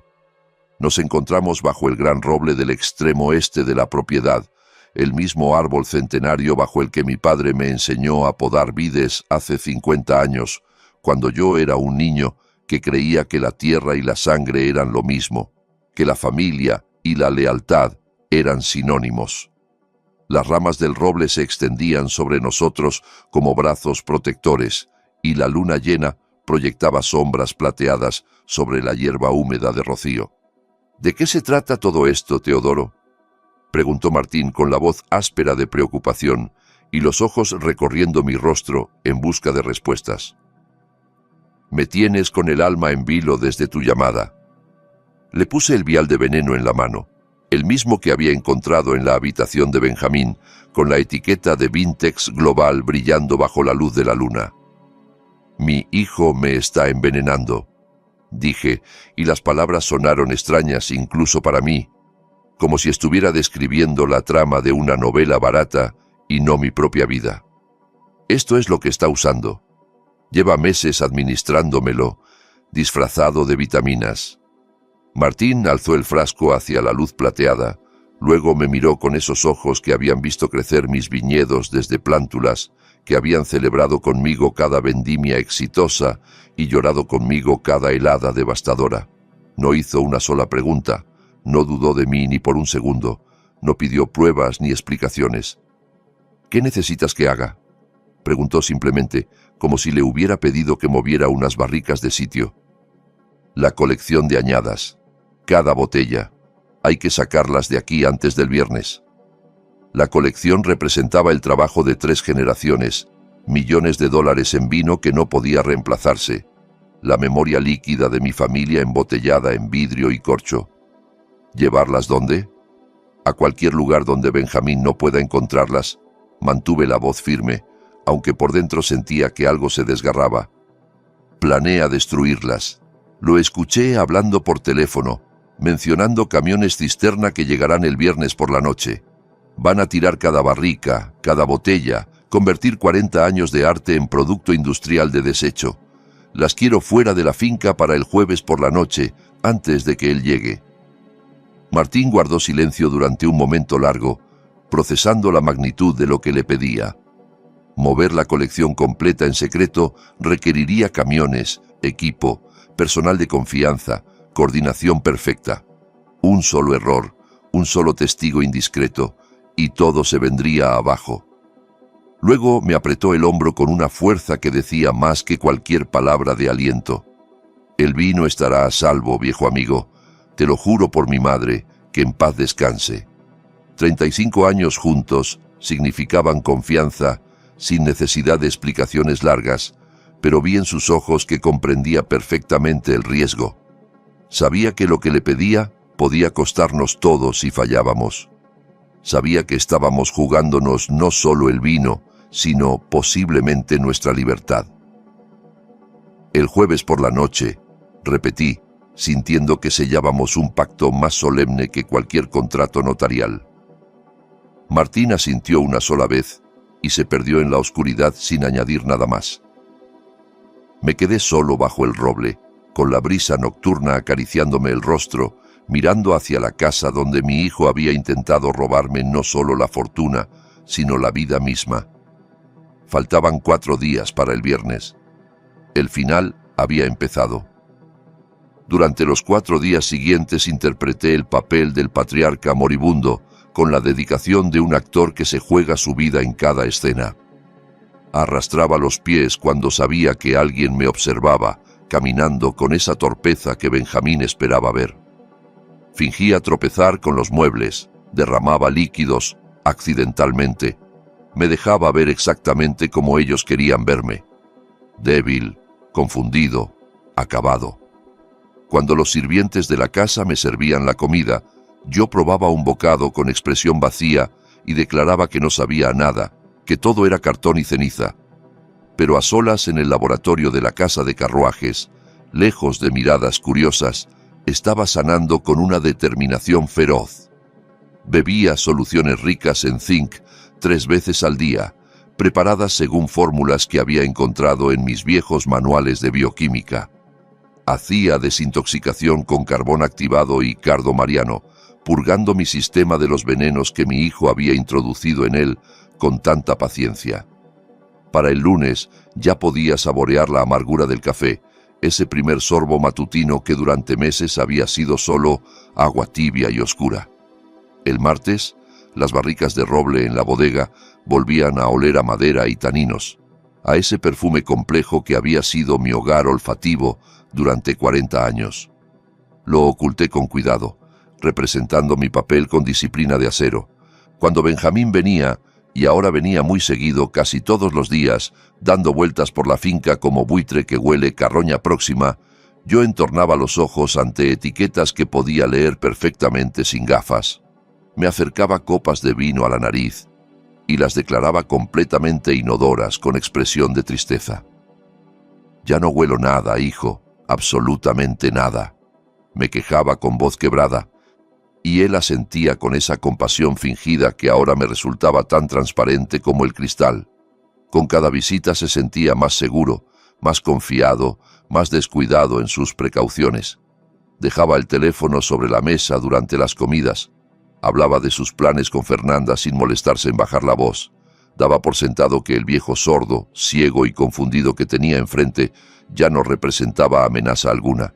S1: Nos encontramos bajo el gran roble del extremo este de la propiedad, el mismo árbol centenario bajo el que mi padre me enseñó a podar vides hace 50 años, cuando yo era un niño que creía que la tierra y la sangre eran lo mismo, que la familia y la lealtad eran sinónimos. Las ramas del roble se extendían sobre nosotros como brazos protectores, y la luna llena proyectaba sombras plateadas sobre la hierba húmeda de rocío. ¿De qué se trata todo esto, Teodoro?, preguntó Martín con la voz áspera de preocupación y los ojos recorriendo mi rostro en busca de respuestas. Me tienes con el alma en vilo desde tu llamada. Le puse el vial de veneno en la mano, el mismo que había encontrado en la habitación de Benjamín, con la etiqueta de Vintex Global brillando bajo la luz de la luna. Mi hijo me está envenenando, dije, y las palabras sonaron extrañas incluso para mí, como si estuviera describiendo la trama de una novela barata y no mi propia vida. Esto es lo que está usando. Lleva meses administrándomelo, disfrazado de vitaminas. Martín alzó el frasco hacia la luz plateada, luego me miró con esos ojos que habían visto crecer mis viñedos desde plántulas, que habían celebrado conmigo cada vendimia exitosa y llorado conmigo cada helada devastadora. No hizo una sola pregunta, no dudó de mí ni por un segundo, no pidió pruebas ni explicaciones. ¿Qué necesitas que haga?, preguntó simplemente, como si le hubiera pedido que moviera unas barricas de sitio. La colección de añadas. Cada botella. Hay que sacarlas de aquí antes del viernes. La colección representaba el trabajo de 3 generaciones, millones de dólares en vino que no podía reemplazarse, la memoria líquida de mi familia embotellada en vidrio y corcho. ¿Llevarlas dónde? A cualquier lugar donde Benjamín no pueda encontrarlas. Mantuve la voz firme, aunque por dentro sentía que algo se desgarraba. Planea destruirlas. Lo escuché hablando por teléfono, mencionando camiones cisterna que llegarán el viernes por la noche. Van a tirar cada barrica, cada botella, convertir 40 años de arte en producto industrial de desecho. Las quiero fuera de la finca para el jueves por la noche, antes de que él llegue. Martín guardó silencio durante un momento largo, procesando la magnitud de lo que le pedía. Mover la colección completa en secreto requeriría camiones, equipo, personal de confianza, coordinación perfecta. Un solo error, un solo testigo indiscreto, y todo se vendría abajo. Luego me apretó el hombro con una fuerza que decía más que cualquier palabra de aliento. El vino estará a salvo, viejo amigo. Te lo juro por mi madre, que en paz descanse. 35 años juntos significaban confianza, sin necesidad de explicaciones largas, pero vi en sus ojos que comprendía perfectamente el riesgo. Sabía que lo que le pedía podía costarnos todo si fallábamos. Sabía que estábamos jugándonos no solo el vino, sino posiblemente nuestra libertad. El jueves por la noche, repetí, sintiendo que sellábamos un pacto más solemne que cualquier contrato notarial. Martín asintió una sola vez y se perdió en la oscuridad sin añadir nada más. Me quedé solo bajo el roble, con la brisa nocturna acariciándome el rostro, mirando hacia la casa donde mi hijo había intentado robarme no solo la fortuna, sino la vida misma. Faltaban 4 días para el viernes. El final había empezado. Durante los 4 días siguientes interpreté el papel del patriarca moribundo, con la dedicación de un actor que se juega su vida en cada escena. Arrastraba los pies cuando sabía que alguien me observaba, caminando con esa torpeza que Benjamín esperaba ver. Fingía tropezar con los muebles, derramaba líquidos, accidentalmente. Me dejaba ver exactamente como ellos querían verme. Débil, confundido, acabado. Cuando los sirvientes de la casa me servían la comida, yo probaba un bocado con expresión vacía y declaraba que no sabía nada, que todo era cartón y ceniza. Pero a solas en el laboratorio de la casa de carruajes, lejos de miradas curiosas, Estaba sanando con una determinación feroz. Bebía soluciones ricas en zinc 3 veces al día, preparadas según fórmulas que había encontrado en mis viejos manuales de bioquímica. Hacía desintoxicación con carbón activado y cardo mariano, purgando mi sistema de los venenos que mi hijo había introducido en él con tanta paciencia. Para el lunes ya podía saborear la amargura del café, ese primer sorbo matutino que durante meses había sido solo agua tibia y oscura. El martes, las barricas de roble en la bodega volvían a oler a madera y taninos, a ese perfume complejo que había sido mi hogar olfativo durante 40 años. Lo oculté con cuidado, representando mi papel con disciplina de acero. Cuando Benjamín venía, y ahora venía muy seguido, casi todos los días, dando vueltas por la finca como buitre que huele carroña próxima, yo entornaba los ojos ante etiquetas que podía leer perfectamente sin gafas. Me acercaba copas de vino a la nariz y las declaraba completamente inodoras con expresión de tristeza. «Ya no huelo nada, hijo, absolutamente nada», me quejaba con voz quebrada, y él asentía con esa compasión fingida que ahora me resultaba tan transparente como el cristal. Con cada visita se sentía más seguro, más confiado, más descuidado en sus precauciones. Dejaba el teléfono sobre la mesa durante las comidas. Hablaba de sus planes con Fernanda sin molestarse en bajar la voz. Daba por sentado que el viejo sordo, ciego y confundido que tenía enfrente ya no representaba amenaza alguna.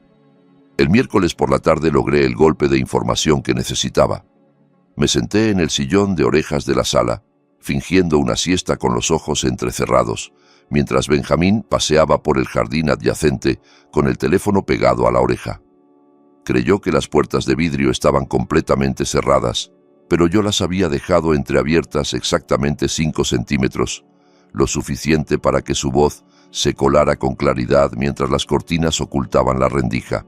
S1: El miércoles por la tarde logré el golpe de información que necesitaba. Me senté en el sillón de orejas de la sala, fingiendo una siesta con los ojos entrecerrados, mientras Benjamín paseaba por el jardín adyacente con el teléfono pegado a la oreja. Creyó que las puertas de vidrio estaban completamente cerradas, pero yo las había dejado entreabiertas exactamente 5 centímetros, lo suficiente para que su voz se colara con claridad mientras las cortinas ocultaban la rendija.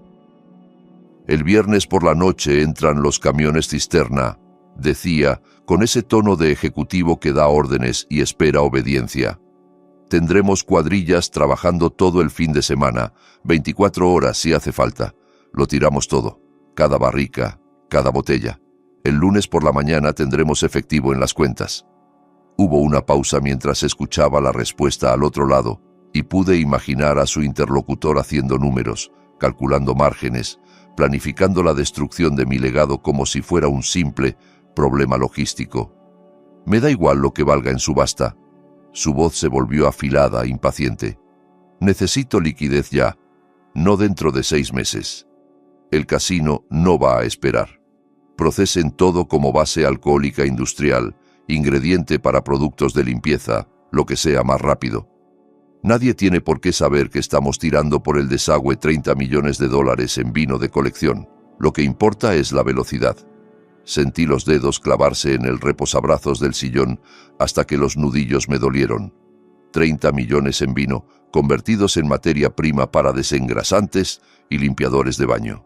S1: «El viernes por la noche entran los camiones cisterna», decía, con ese tono de ejecutivo que da órdenes y espera obediencia. «Tendremos cuadrillas trabajando todo el fin de semana, 24 horas si hace falta. Lo tiramos todo, cada barrica, cada botella. El lunes por la mañana tendremos efectivo en las cuentas». Hubo una pausa mientras escuchaba la respuesta al otro lado, y pude imaginar a su interlocutor haciendo números, calculando márgenes, planificando la destrucción de mi legado como si fuera un simple problema logístico. «Me da igual lo que valga en subasta». Su voz se volvió afilada, impaciente. «Necesito liquidez ya, no dentro de 6 meses. El casino no va a esperar. Procesen todo como base alcohólica industrial, ingrediente para productos de limpieza, lo que sea más rápido. Nadie tiene por qué saber que estamos tirando por el desagüe 30 millones de dólares en vino de colección. Lo que importa es la velocidad». Sentí los dedos clavarse en el reposabrazos del sillón hasta que los nudillos me dolieron. 30 millones en vino, convertidos en materia prima para desengrasantes y limpiadores de baño.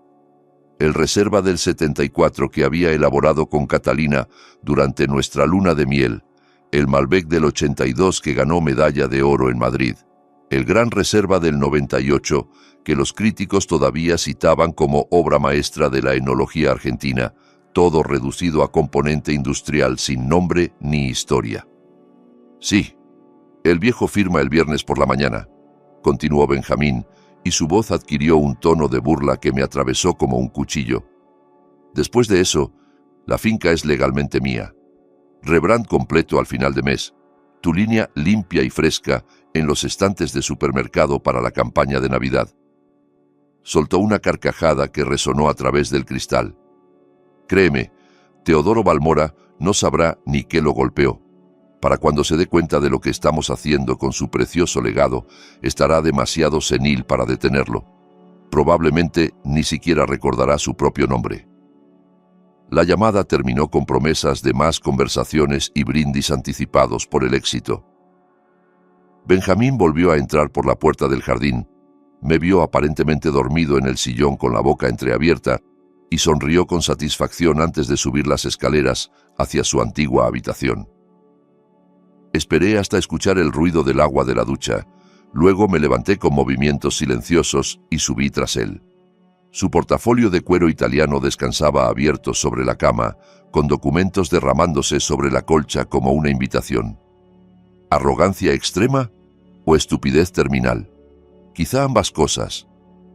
S1: El reserva del 74 que había elaborado con Catalina durante nuestra luna de miel, el Malbec del 82 que ganó medalla de oro en Madrid, el gran reserva del 98 que los críticos todavía citaban como obra maestra de la enología argentina, todo reducido a componente industrial sin nombre ni historia. «Sí, el viejo firma el viernes por la mañana», continuó Benjamín, y su voz adquirió un tono de burla que me atravesó como un cuchillo. «Después de eso, la finca es legalmente mía. Rebrand completo al final de mes, tu línea limpia y fresca en los estantes de supermercado para la campaña de Navidad». Soltó una carcajada que resonó a través del cristal. Créeme, Teodoro Balmora no sabrá ni qué lo golpeó. Para cuando se dé cuenta de lo que estamos haciendo con su precioso legado, estará demasiado senil para detenerlo. Probablemente ni siquiera recordará su propio nombre. La llamada terminó con promesas de más conversaciones y brindis anticipados por el éxito. Benjamín volvió a entrar por la puerta del jardín. Me vio aparentemente dormido en el sillón con la boca entreabierta y sonrió con satisfacción antes de subir las escaleras hacia su antigua habitación. Esperé hasta escuchar el ruido del agua de la ducha. Luego me levanté con movimientos silenciosos y subí tras él. Su portafolio de cuero italiano descansaba abierto sobre la cama, con documentos derramándose sobre la colcha como una invitación. ¿Arrogancia extrema o estupidez terminal? Quizá ambas cosas.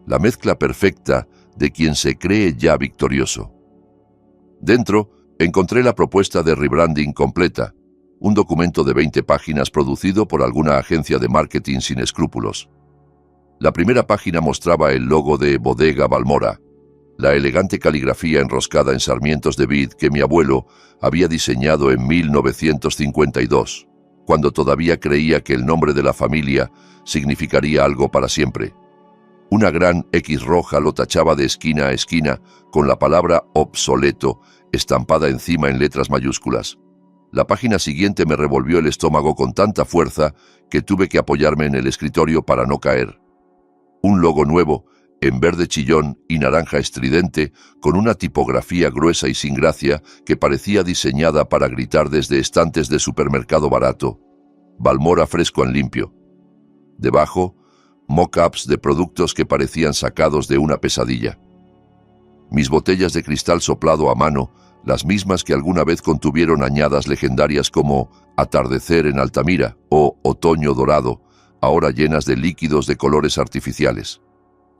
S1: La mezcla perfecta de quien se cree ya victorioso. Dentro, encontré la propuesta de rebranding completa, un documento de 20 páginas producido por alguna agencia de marketing sin escrúpulos. La primera página mostraba el logo de Bodega Balmora, la elegante caligrafía enroscada en sarmientos de vid que mi abuelo había diseñado en 1952, cuando todavía creía que el nombre de la familia significaría algo para siempre. Una gran X roja lo tachaba de esquina a esquina con la palabra obsoleto estampada encima en letras mayúsculas. La página siguiente me revolvió el estómago con tanta fuerza que tuve que apoyarme en el escritorio para no caer. Un logo nuevo, en verde chillón y naranja estridente, con una tipografía gruesa y sin gracia que parecía diseñada para gritar desde estantes de supermercado barato. Balmora fresco en limpio. Debajo, mock-ups de productos que parecían sacados de una pesadilla. Mis botellas de cristal soplado a mano, las mismas que alguna vez contuvieron añadas legendarias como Atardecer en Altamira o Otoño Dorado, ahora llenas de líquidos de colores artificiales.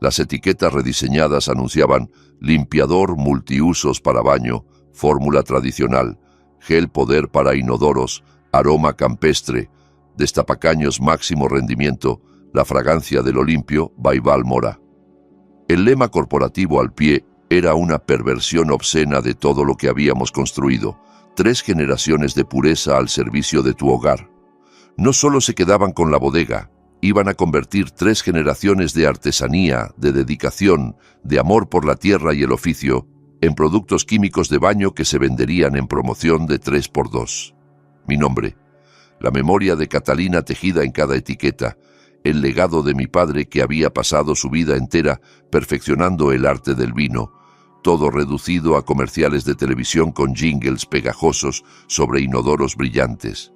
S1: Las etiquetas rediseñadas anunciaban limpiador multiusos para baño, fórmula tradicional, gel poder para inodoros, aroma campestre, destapacaños máximo rendimiento, la fragancia de lo limpio, by Balmora. El lema corporativo al pie era una perversión obscena de todo lo que habíamos construido, 3 generaciones de pureza al servicio de tu hogar. No solo se quedaban con la bodega, iban a convertir 3 generaciones de artesanía, de dedicación, de amor por la tierra y el oficio, en productos químicos de baño que se venderían en promoción de 3x2. Mi nombre, la memoria de Catalina tejida en cada etiqueta, el legado de mi padre que había pasado su vida entera perfeccionando el arte del vino, todo reducido a comerciales de televisión con jingles pegajosos sobre inodoros brillantes.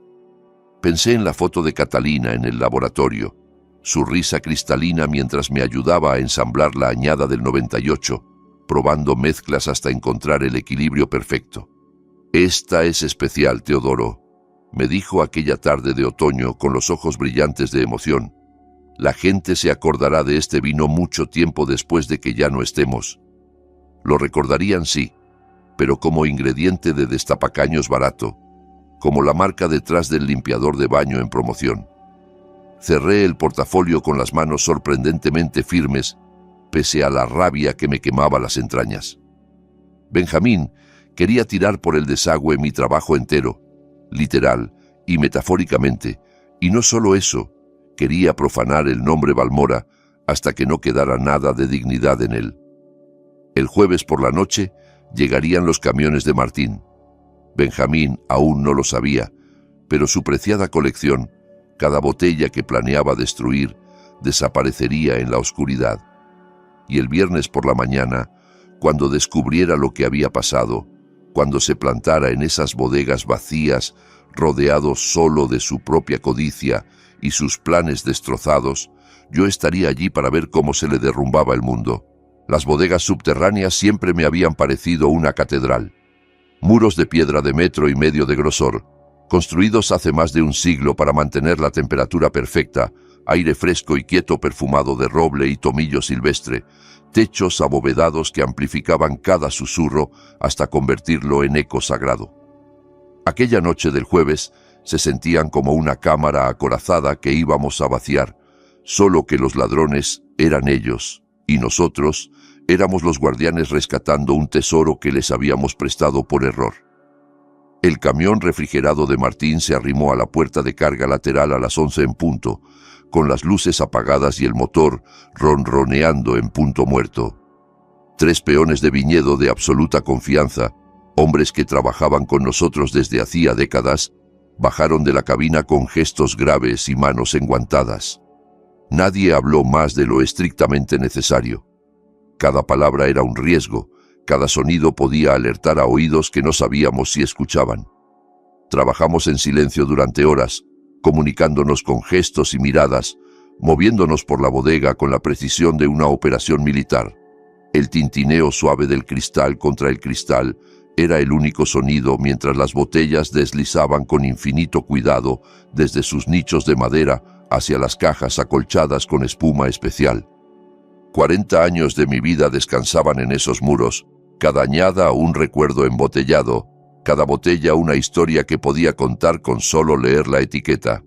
S1: Pensé en la foto de Catalina en el laboratorio, su risa cristalina mientras me ayudaba a ensamblar la añada del 98, probando mezclas hasta encontrar el equilibrio perfecto. «Esta es especial, Teodoro», me dijo aquella tarde de otoño con los ojos brillantes de emoción. «La gente se acordará de este vino mucho tiempo después de que ya no estemos». Lo recordarían, sí, pero como ingrediente de destapacaños barato, como la marca detrás del limpiador de baño en promoción. Cerré el portafolio con las manos sorprendentemente firmes, pese a la rabia que me quemaba las entrañas. Benjamín quería tirar por el desagüe mi trabajo entero, literal y metafóricamente, y no solo eso, quería profanar el nombre Balmora hasta que no quedara nada de dignidad en él. El jueves por la noche llegarían los camiones de Martín. Benjamín aún no lo sabía, pero su preciada colección, cada botella que planeaba destruir, desaparecería en la oscuridad. Y el viernes por la mañana, cuando descubriera lo que había pasado, cuando se plantara en esas bodegas vacías, rodeado solo de su propia codicia y sus planes destrozados, yo estaría allí para ver cómo se le derrumbaba el mundo. Las bodegas subterráneas siempre me habían parecido una catedral. Muros de piedra de 1,5 metros de grosor, construidos hace más de un siglo para mantener la temperatura perfecta, aire fresco y quieto perfumado de roble y tomillo silvestre, techos abovedados que amplificaban cada susurro hasta convertirlo en eco sagrado. Aquella noche del jueves se sentían como una cámara acorazada que íbamos a vaciar, solo que los ladrones eran ellos, y nosotros éramos los guardianes rescatando un tesoro que les habíamos prestado por error. El camión refrigerado de Martín se arrimó a la puerta de carga lateral a las 11 en punto, con las luces apagadas y el motor ronroneando en punto muerto. 3 peones de viñedo de absoluta confianza, hombres que trabajaban con nosotros desde hacía décadas, bajaron de la cabina con gestos graves y manos enguantadas. Nadie habló más de lo estrictamente necesario. Cada palabra era un riesgo, cada sonido podía alertar a oídos que no sabíamos si escuchaban. Trabajamos en silencio durante horas, comunicándonos con gestos y miradas, moviéndonos por la bodega con la precisión de una operación militar. El tintineo suave del cristal contra el cristal era el único sonido mientras las botellas deslizaban con infinito cuidado desde sus nichos de madera hacia las cajas acolchadas con espuma especial. 40 años de mi vida descansaban en esos muros, cada añada un recuerdo embotellado, cada botella una historia que podía contar con solo leer la etiqueta.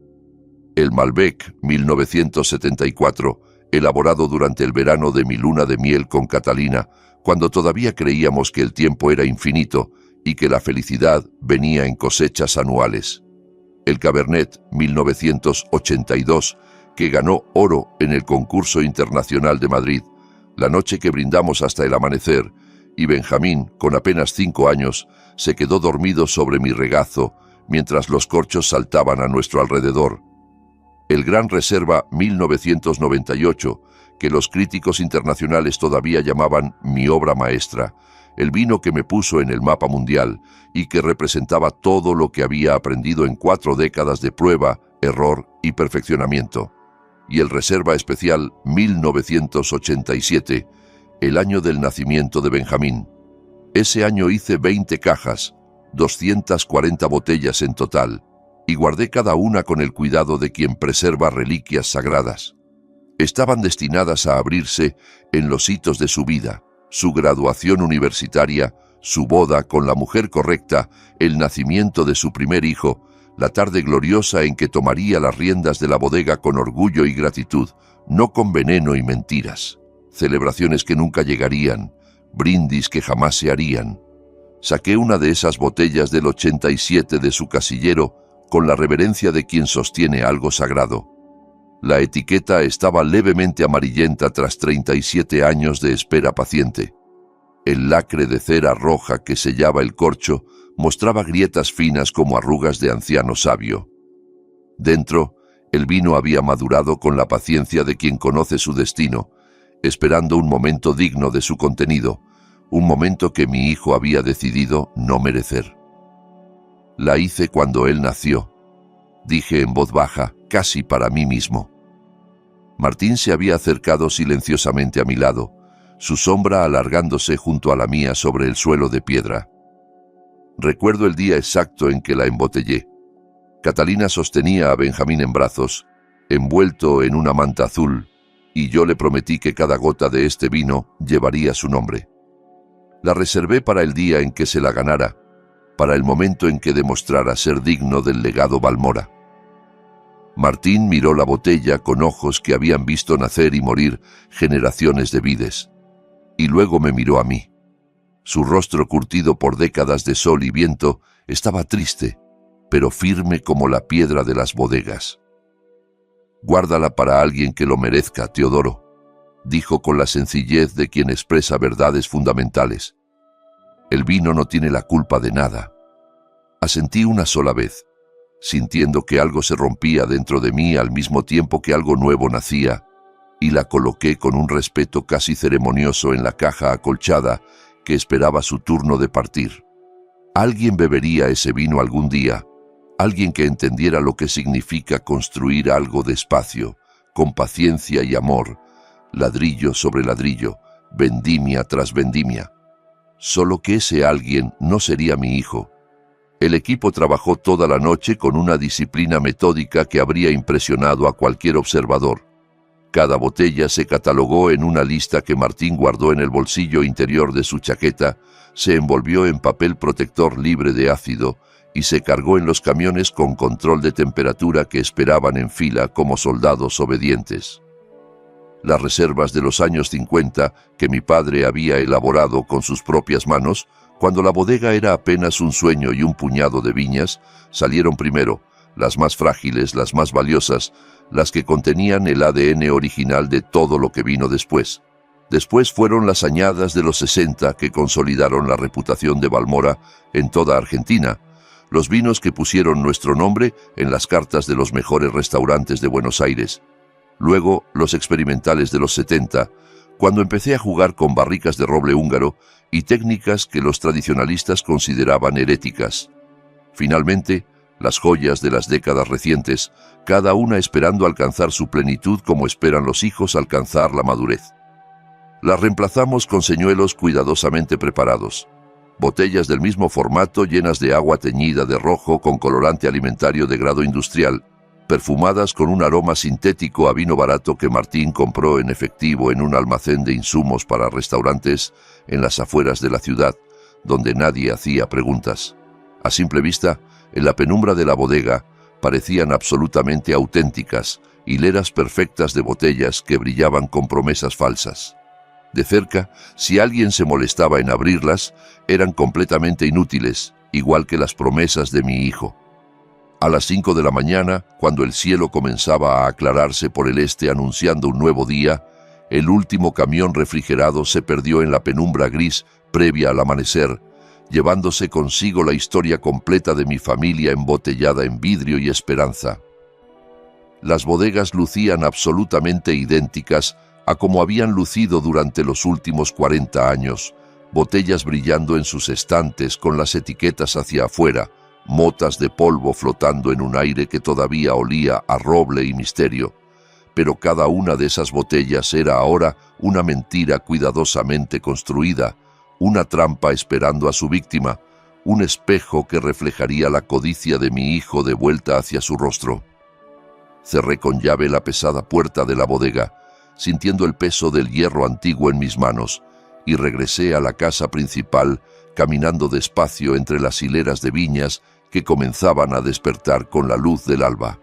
S1: El Malbec 1974, elaborado durante el verano de mi luna de miel con Catalina, cuando todavía creíamos que el tiempo era infinito y que la felicidad venía en cosechas anuales. El Cabernet 1982, que ganó oro en el concurso internacional de Madrid, la noche que brindamos hasta el amanecer, y Benjamín, con apenas 5 años, se quedó dormido sobre mi regazo mientras los corchos saltaban a nuestro alrededor. El Gran Reserva 1998, que los críticos internacionales todavía llamaban mi obra maestra, el vino que me puso en el mapa mundial y que representaba todo lo que había aprendido en 4 décadas de prueba, error y perfeccionamiento. Y el Reserva Especial 1987, el año del nacimiento de Benjamín. Ese año hice 20 cajas, 240 botellas en total, y guardé cada una con el cuidado de quien preserva reliquias sagradas. Estaban destinadas a abrirse en los hitos de su vida, su graduación universitaria, su boda con la mujer correcta, el nacimiento de su primer hijo, la tarde gloriosa en que tomaría las riendas de la bodega con orgullo y gratitud, no con veneno y mentiras. Celebraciones que nunca llegarían, brindis que jamás se harían. Saqué una de esas botellas del 87 de su casillero con la reverencia de quien sostiene algo sagrado. La etiqueta estaba levemente amarillenta tras 37 años de espera paciente. El lacre de cera roja que sellaba el corcho mostraba grietas finas como arrugas de anciano sabio. Dentro, el vino había madurado con la paciencia de quien conoce su destino, esperando un momento digno de su contenido, un momento que mi hijo había decidido no merecer. La hice cuando él nació, dije en voz baja, casi para mí mismo. Martín se había acercado silenciosamente a mi lado, su sombra alargándose junto a la mía sobre el suelo de piedra. Recuerdo el día exacto en que la embotellé. Catalina sostenía a Benjamín en brazos, envuelto en una manta azul, y yo le prometí que cada gota de este vino llevaría su nombre. La reservé para el día en que se la ganara, para el momento en que demostrara ser digno del legado Balmora. Martín miró la botella con ojos que habían visto nacer y morir generaciones de vides, y luego me miró a mí. Su rostro curtido por décadas de sol y viento estaba triste, pero firme como la piedra de las bodegas. «Guárdala para alguien que lo merezca, Teodoro», dijo con la sencillez de quien expresa verdades fundamentales. «El vino no tiene la culpa de nada». Asentí una sola vez, sintiendo que algo se rompía dentro de mí al mismo tiempo que algo nuevo nacía, y la coloqué con un respeto casi ceremonioso en la caja acolchada que esperaba su turno de partir. Alguien bebería ese vino algún día, alguien que entendiera lo que significa construir algo despacio, con paciencia y amor, ladrillo sobre ladrillo, vendimia tras vendimia. Solo que ese alguien no sería mi hijo. El equipo trabajó toda la noche con una disciplina metódica que habría impresionado a cualquier observador. Cada botella se catalogó en una lista que Martín guardó en el bolsillo interior de su chaqueta, se envolvió en papel protector libre de ácido y se cargó en los camiones con control de temperatura que esperaban en fila como soldados obedientes. Las reservas de los años 50 que mi padre había elaborado con sus propias manos, cuando la bodega era apenas un sueño y un puñado de viñas, salieron primero, las más frágiles, las más valiosas, las que contenían el ADN original de todo lo que vino después. Después fueron las añadas de los 60 que consolidaron la reputación de Balmora en toda Argentina, los vinos que pusieron nuestro nombre en las cartas de los mejores restaurantes de Buenos Aires. Luego, los experimentales de los 70, cuando empecé a jugar con barricas de roble húngaro y técnicas que los tradicionalistas consideraban heréticas. Finalmente, las joyas de las décadas recientes, cada una esperando alcanzar su plenitud como esperan los hijos alcanzar la madurez. Las reemplazamos con señuelos cuidadosamente preparados. Botellas del mismo formato llenas de agua teñida de rojo con colorante alimentario de grado industrial, perfumadas con un aroma sintético a vino barato que Martín compró en efectivo en un almacén de insumos para restaurantes en las afueras de la ciudad, donde nadie hacía preguntas. A simple vista, en la penumbra de la bodega, parecían absolutamente auténticas, hileras perfectas de botellas que brillaban con promesas falsas. De cerca, si alguien se molestaba en abrirlas, eran completamente inútiles, igual que las promesas de mi hijo. A las 5 de la mañana, cuando el cielo comenzaba a aclararse por el este anunciando un nuevo día, el último camión refrigerado se perdió en la penumbra gris previa al amanecer, llevándose consigo la historia completa de mi familia embotellada en vidrio y esperanza. Las bodegas lucían absolutamente idénticas a como habían lucido durante los últimos 40 años, botellas brillando en sus estantes con las etiquetas hacia afuera, motas de polvo flotando en un aire que todavía olía a roble y misterio. Pero cada una de esas botellas era ahora una mentira cuidadosamente construida, una trampa esperando a su víctima, un espejo que reflejaría la codicia de mi hijo de vuelta hacia su rostro. Cerré con llave la pesada puerta de la bodega, sintiendo el peso del hierro antiguo en mis manos, y regresé a la casa principal, caminando despacio entre las hileras de viñas que comenzaban a despertar con la luz del alba.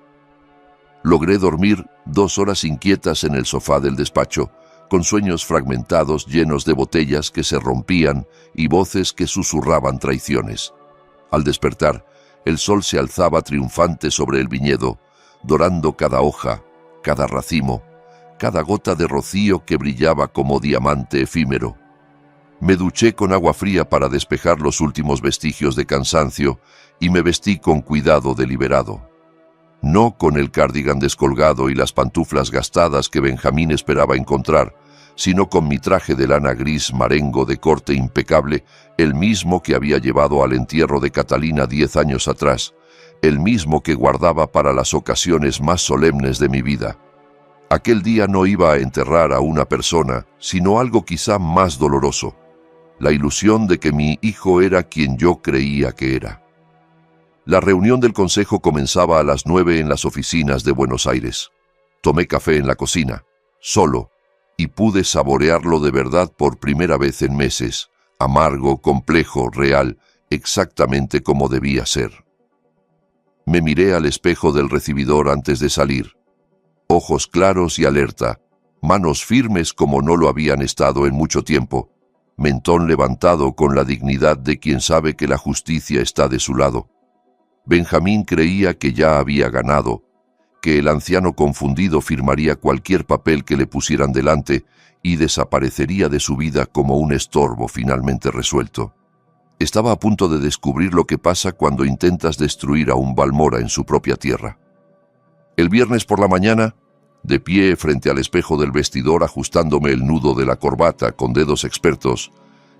S1: Logré dormir 2 horas inquietas en el sofá del despacho, con sueños fragmentados llenos de botellas que se rompían y voces que susurraban traiciones. Al despertar, el sol se alzaba triunfante sobre el viñedo, dorando cada hoja, cada racimo, cada gota de rocío que brillaba como diamante efímero. Me duché con agua fría para despejar los últimos vestigios de cansancio y me vestí con cuidado deliberado. No con el cardigan descolgado y las pantuflas gastadas que Benjamín esperaba encontrar, sino con mi traje de lana gris marengo de corte impecable, el mismo que había llevado al entierro de Catalina 10 años atrás, el mismo que guardaba para las ocasiones más solemnes de mi vida. Aquel día no iba a enterrar a una persona, sino algo quizá más doloroso, la ilusión de que mi hijo era quien yo creía que era. La reunión del consejo comenzaba a las 9 en las oficinas de Buenos Aires. Tomé café en la cocina, solo, y pude saborearlo de verdad por primera vez en meses, amargo, complejo, real, exactamente como debía ser. Me miré al espejo del recibidor antes de salir. Ojos claros y alerta, manos firmes como no lo habían estado en mucho tiempo, mentón levantado con la dignidad de quien sabe que la justicia está de su lado. Benjamín creía que ya había ganado, que el anciano confundido firmaría cualquier papel que le pusieran delante y desaparecería de su vida como un estorbo finalmente resuelto. Estaba a punto de descubrir lo que pasa cuando intentas destruir a un Balmora en su propia tierra. El viernes por la mañana, de pie frente al espejo del vestidor ajustándome el nudo de la corbata con dedos expertos,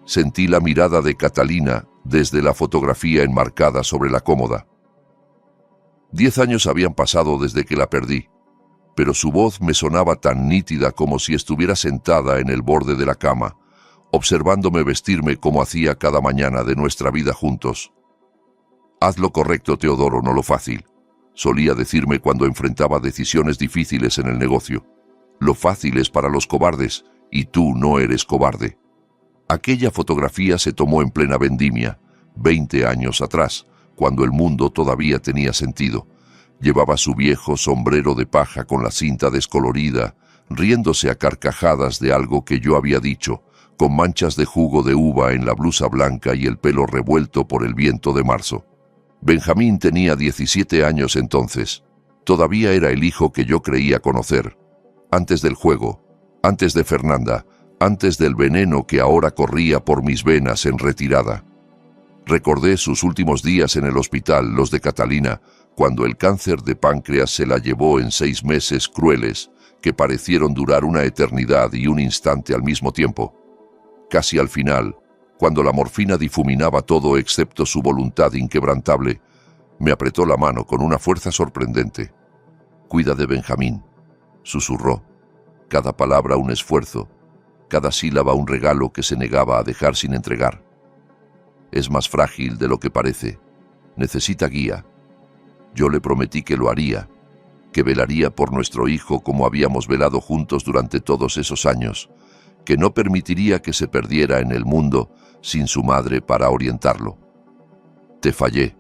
S1: sentí la mirada de Catalina desde la fotografía enmarcada sobre la cómoda. 10 años habían pasado desde que la perdí, pero su voz me sonaba tan nítida como si estuviera sentada en el borde de la cama, observándome vestirme como hacía cada mañana de nuestra vida juntos. «Haz lo correcto, Teodoro, no lo fácil», solía decirme cuando enfrentaba decisiones difíciles en el negocio. «Lo fácil es para los cobardes, y tú no eres cobarde». Aquella fotografía se tomó en plena vendimia, 20 años atrás, cuando el mundo todavía tenía sentido. Llevaba su viejo sombrero de paja con la cinta descolorida, riéndose a carcajadas de algo que yo había dicho, con manchas de jugo de uva en la blusa blanca y el pelo revuelto por el viento de marzo. Benjamín tenía 17 años entonces. Todavía era el hijo que yo creía conocer. Antes del juego, antes de Fernanda, antes del veneno que ahora corría por mis venas en retirada. Recordé sus últimos días en el hospital, los de Catalina, cuando el cáncer de páncreas se la llevó en 6 meses crueles, que parecieron durar una eternidad y un instante al mismo tiempo. Casi al final, cuando la morfina difuminaba todo excepto su voluntad inquebrantable, me apretó la mano con una fuerza sorprendente. «Cuida de Benjamín», susurró, cada palabra un esfuerzo. cada sílaba un regalo que se negaba a dejar sin entregar. Es más frágil de lo que parece. Necesita guía. Yo le prometí que lo haría, que velaría por nuestro hijo como habíamos velado juntos durante todos esos años, que no permitiría que se perdiera en el mundo sin su madre para orientarlo. Te fallé,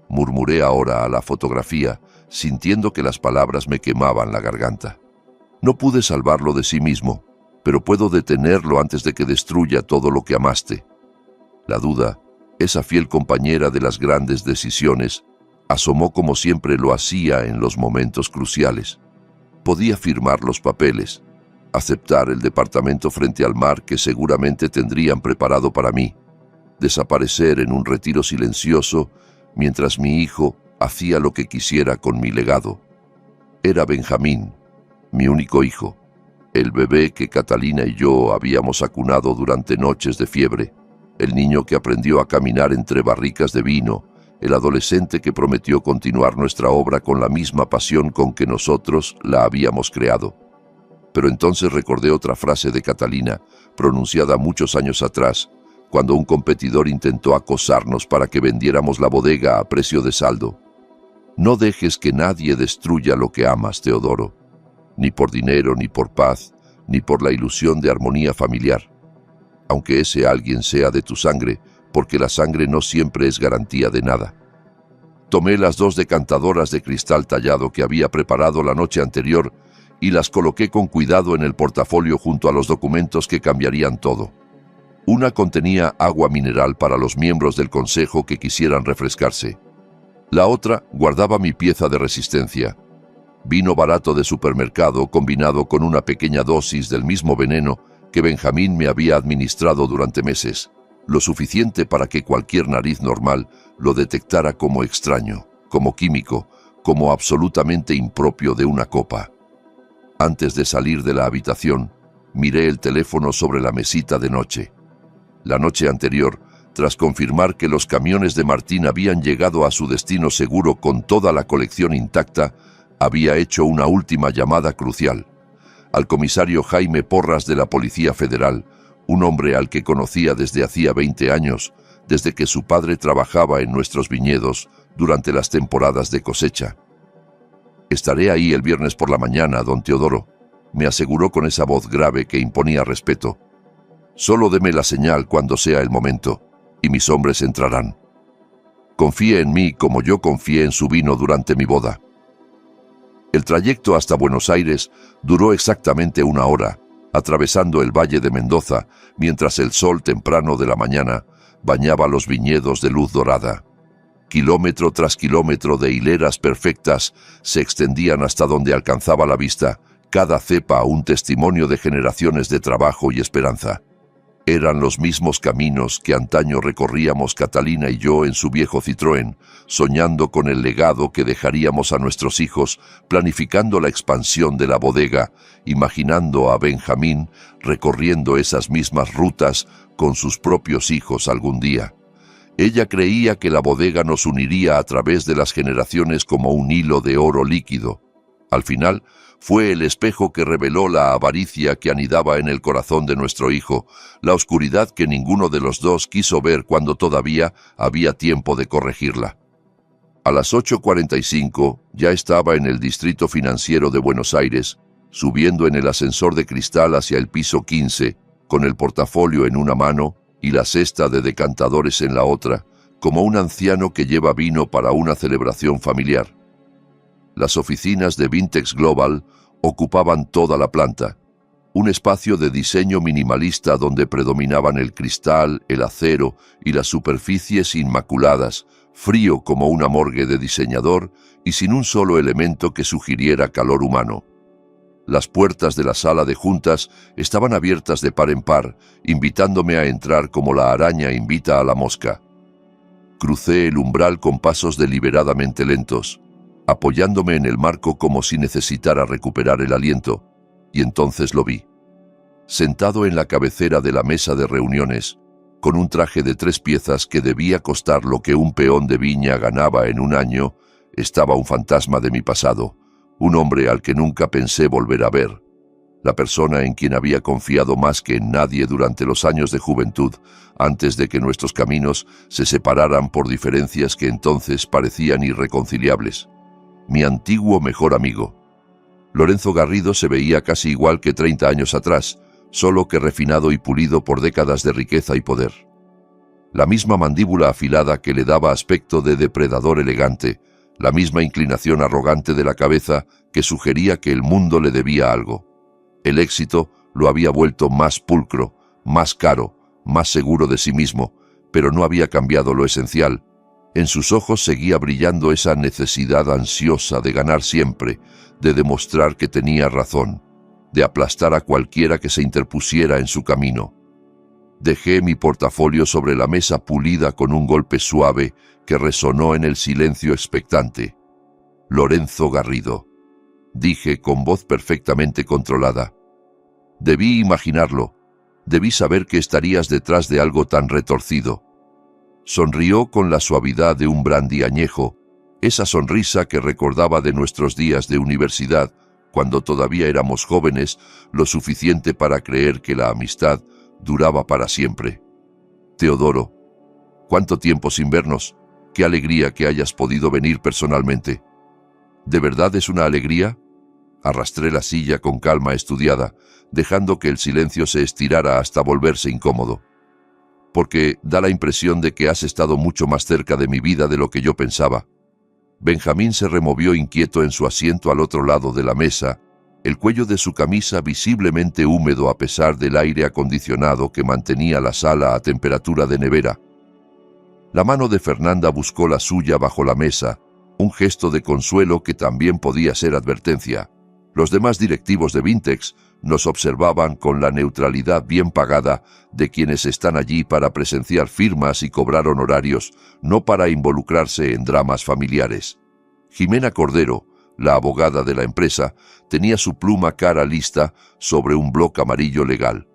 S1: murmuré ahora a la fotografía, sintiendo que las palabras me quemaban la garganta. No pude salvarlo de sí mismo, pero puedo detenerlo antes de que destruya todo lo que amaste. La duda, esa fiel compañera de las grandes decisiones, asomó como siempre lo hacía en los momentos cruciales. Podía firmar los papeles, aceptar el departamento frente al mar que seguramente tendrían preparado para mí, desaparecer en un retiro silencioso mientras mi hijo hacía lo que quisiera con mi legado. Era Benjamín, mi único hijo, el bebé que Catalina y yo habíamos acunado durante noches de fiebre, el niño que aprendió a caminar entre barricas de vino, el adolescente que prometió continuar nuestra obra con la misma pasión con que nosotros la habíamos creado. Pero entonces recordé otra frase de Catalina, pronunciada muchos años atrás, cuando un competidor intentó acosarnos para que vendiéramos la bodega a precio de saldo. No dejes que nadie destruya lo que amas, Teodoro, ni por dinero, ni por paz, ni por la ilusión de armonía familiar, aunque ese alguien sea de tu sangre, porque la sangre no siempre es garantía de nada. Tomé las 2 decantadoras de cristal tallado que había preparado la noche anterior y las coloqué con cuidado en el portafolio junto a los documentos que cambiarían todo. Una contenía agua mineral para los miembros del consejo que quisieran refrescarse. La otra guardaba mi pieza de resistencia, vino barato de supermercado combinado con una pequeña dosis del mismo veneno que Benjamín me había administrado durante meses, lo suficiente para que cualquier nariz normal lo detectara como extraño, como químico, como absolutamente impropio de una copa. Antes de salir de la habitación, miré el teléfono sobre la mesita de noche. La noche anterior, tras confirmar que los camiones de Martín habían llegado a su destino seguro con toda la colección intacta, había hecho una última llamada crucial. Al comisario Jaime Porras de la Policía Federal, un hombre al que conocía desde hacía 20 años, desde que su padre trabajaba en nuestros viñedos durante las temporadas de cosecha. «Estaré ahí el viernes por la mañana, don Teodoro», me aseguró con esa voz grave que imponía respeto. «Solo deme la señal cuando sea el momento, y mis hombres entrarán. Confíe en mí como yo confié en su vino durante mi boda». El trayecto hasta Buenos Aires duró exactamente 1 hora, atravesando el Valle de Mendoza, mientras el sol temprano de la mañana bañaba los viñedos de luz dorada. Kilómetro tras kilómetro de hileras perfectas se extendían hasta donde alcanzaba la vista, cada cepa un testimonio de generaciones de trabajo y esperanza. Eran los mismos caminos que antaño recorríamos Catalina y yo en su viejo Citroën, soñando con el legado que dejaríamos a nuestros hijos, planificando la expansión de la bodega, imaginando a Benjamín recorriendo esas mismas rutas con sus propios hijos algún día. Ella creía que la bodega nos uniría a través de las generaciones como un hilo de oro líquido. Al final, fue el espejo que reveló la avaricia que anidaba en el corazón de nuestro hijo, la oscuridad que ninguno de los dos quiso ver cuando todavía había tiempo de corregirla. A las 8:45 ya estaba en el Distrito Financiero de Buenos Aires, subiendo en el ascensor de cristal hacia el piso 15, con el portafolio en una mano y la cesta de decantadores en la otra, como un anciano que lleva vino para una celebración familiar. Las oficinas de Vintex Global ocupaban toda la planta, un espacio de diseño minimalista donde predominaban el cristal, el acero y las superficies inmaculadas, frío como una morgue de diseñador y sin un solo elemento que sugiriera calor humano. Las puertas de la sala de juntas estaban abiertas de par en par, invitándome a entrar como la araña invita a la mosca. Crucé el umbral con pasos deliberadamente lentos, apoyándome en el marco como si necesitara recuperar el aliento, y entonces lo vi. Sentado en la cabecera de la mesa de reuniones, con un traje de 3 piezas que debía costar lo que un peón de viña ganaba en un año, estaba un fantasma de mi pasado, un hombre al que nunca pensé volver a ver. la persona en quien había confiado más que en nadie durante los años de juventud, antes de que nuestros caminos se separaran por diferencias que entonces parecían irreconciliables. Mi antiguo mejor amigo. Lorenzo Garrido se veía casi igual que 30 años atrás, solo que refinado y pulido por décadas de riqueza y poder. La misma mandíbula afilada que le daba aspecto de depredador elegante, la misma inclinación arrogante de la cabeza que sugería que el mundo le debía algo. El éxito lo había vuelto más pulcro, más caro, más seguro de sí mismo, pero no había cambiado lo esencial. En sus ojos seguía brillando esa necesidad ansiosa de ganar siempre, de demostrar que tenía razón, de aplastar a cualquiera que se interpusiera en su camino. Dejé mi portafolio sobre la mesa pulida con un golpe suave que resonó en el silencio expectante. Lorenzo Garrido. Dije con voz perfectamente controlada. Debí imaginarlo. Debí saber que estarías detrás de algo tan retorcido. Sonrió con la suavidad de un brandy añejo, esa sonrisa que recordaba de nuestros días de universidad, cuando todavía éramos jóvenes, lo suficiente para creer que la amistad duraba para siempre. Teodoro, ¿cuánto tiempo sin vernos? Qué alegría que hayas podido venir personalmente. ¿De verdad es una alegría? Arrastré la silla con calma estudiada, dejando que el silencio se estirara hasta volverse incómodo. Porque da la impresión de que has estado mucho más cerca de mi vida de lo que yo pensaba. Benjamín se removió inquieto en su asiento al otro lado de la mesa, el cuello de su camisa visiblemente húmedo a pesar del aire acondicionado que mantenía la sala a temperatura de nevera. La mano de Fernanda buscó la suya bajo la mesa, un gesto de consuelo que también podía ser advertencia. Los demás directivos de Vintex nos observaban con la neutralidad bien pagada de quienes están allí para presenciar firmas y cobrar honorarios, no para involucrarse en dramas familiares. Jimena Cordero, la abogada de la empresa, tenía su pluma cara lista sobre un bloc amarillo legal.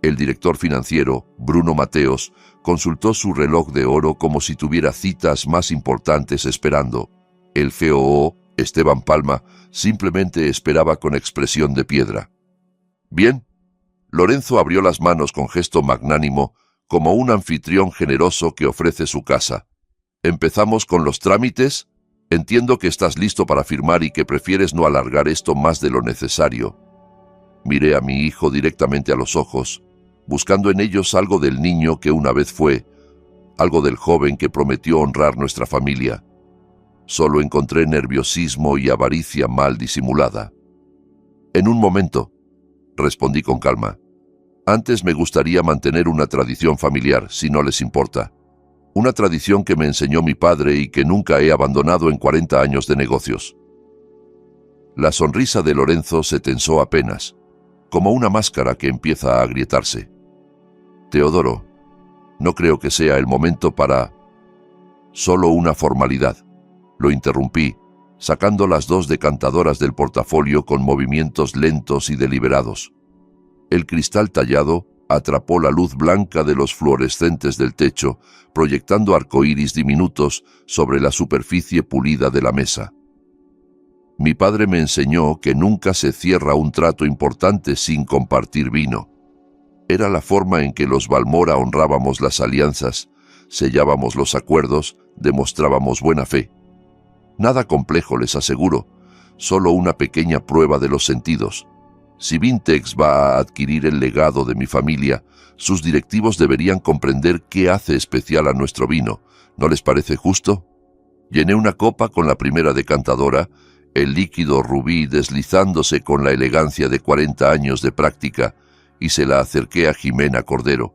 S1: El director financiero, Bruno Mateos, consultó su reloj de oro como si tuviera citas más importantes esperando. El COO, Esteban Palma, simplemente esperaba con expresión de piedra. Bien. Lorenzo abrió las manos con gesto magnánimo, como un anfitrión generoso que ofrece su casa. ¿Empezamos con los trámites? Entiendo que estás listo para firmar y que prefieres no alargar esto más de lo necesario. Miré a mi hijo directamente a los ojos, buscando en ellos algo del niño que una vez fue, algo del joven que prometió honrar nuestra familia. Solo encontré nerviosismo y avaricia mal disimulada. En un momento, respondí con calma. Antes me gustaría mantener una tradición familiar, si no les importa. Una tradición que me enseñó mi padre y que nunca he abandonado en 40 años de negocios. La sonrisa de Lorenzo se tensó apenas, como una máscara que empieza a agrietarse. Teodoro, no creo que sea el momento para... Solo una formalidad. Lo interrumpí, sacando las dos decantadoras del portafolio con movimientos lentos y deliberados. El cristal tallado atrapó la luz blanca de los fluorescentes del techo, proyectando arcoíris diminutos sobre la superficie pulida de la mesa. Mi padre me enseñó que nunca se cierra un trato importante sin compartir vino. Era la forma en que los Balmora honrábamos las alianzas, sellábamos los acuerdos, demostrábamos buena fe. Nada complejo, les aseguro, solo una pequeña prueba de los sentidos. Si Vintex va a adquirir el legado de mi familia, sus directivos deberían comprender qué hace especial a nuestro vino. ¿No les parece justo? Llené una copa con la primera decantadora, el líquido rubí deslizándose con la elegancia de 40 años de práctica, y se la acerqué a Jimena Cordero.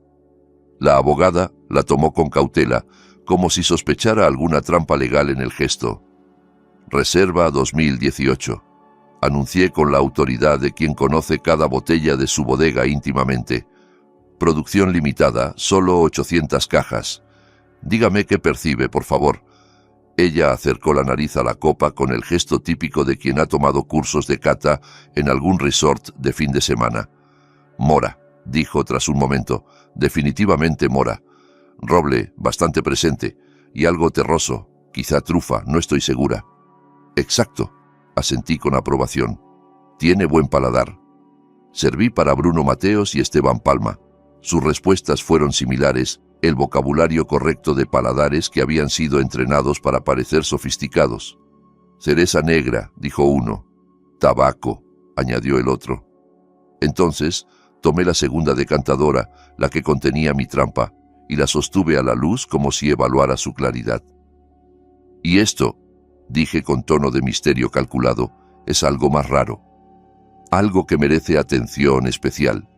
S1: La abogada la tomó con cautela, como si sospechara alguna trampa legal en el gesto. Reserva 2018. Anuncié con la autoridad de quien conoce cada botella de su bodega íntimamente. Producción limitada, solo 800 cajas. Dígame qué percibe, por favor. Ella acercó la nariz a la copa con el gesto típico de quien ha tomado cursos de cata en algún resort de fin de semana. Mora, dijo tras un momento. Definitivamente mora. Roble, bastante presente, y algo terroso, quizá trufa, no estoy segura. Exacto, asentí con aprobación. Tiene buen paladar. Serví para Bruno Mateos y Esteban Palma. Sus respuestas fueron similares, el vocabulario correcto de paladares que habían sido entrenados para parecer sofisticados. Cereza negra, dijo uno. Tabaco, añadió el otro. Entonces, tomé la segunda decantadora, la que contenía mi trampa, y la sostuve a la luz como si evaluara su claridad. Y esto, dije con tono de misterio calculado, es algo más raro. Algo que merece atención especial.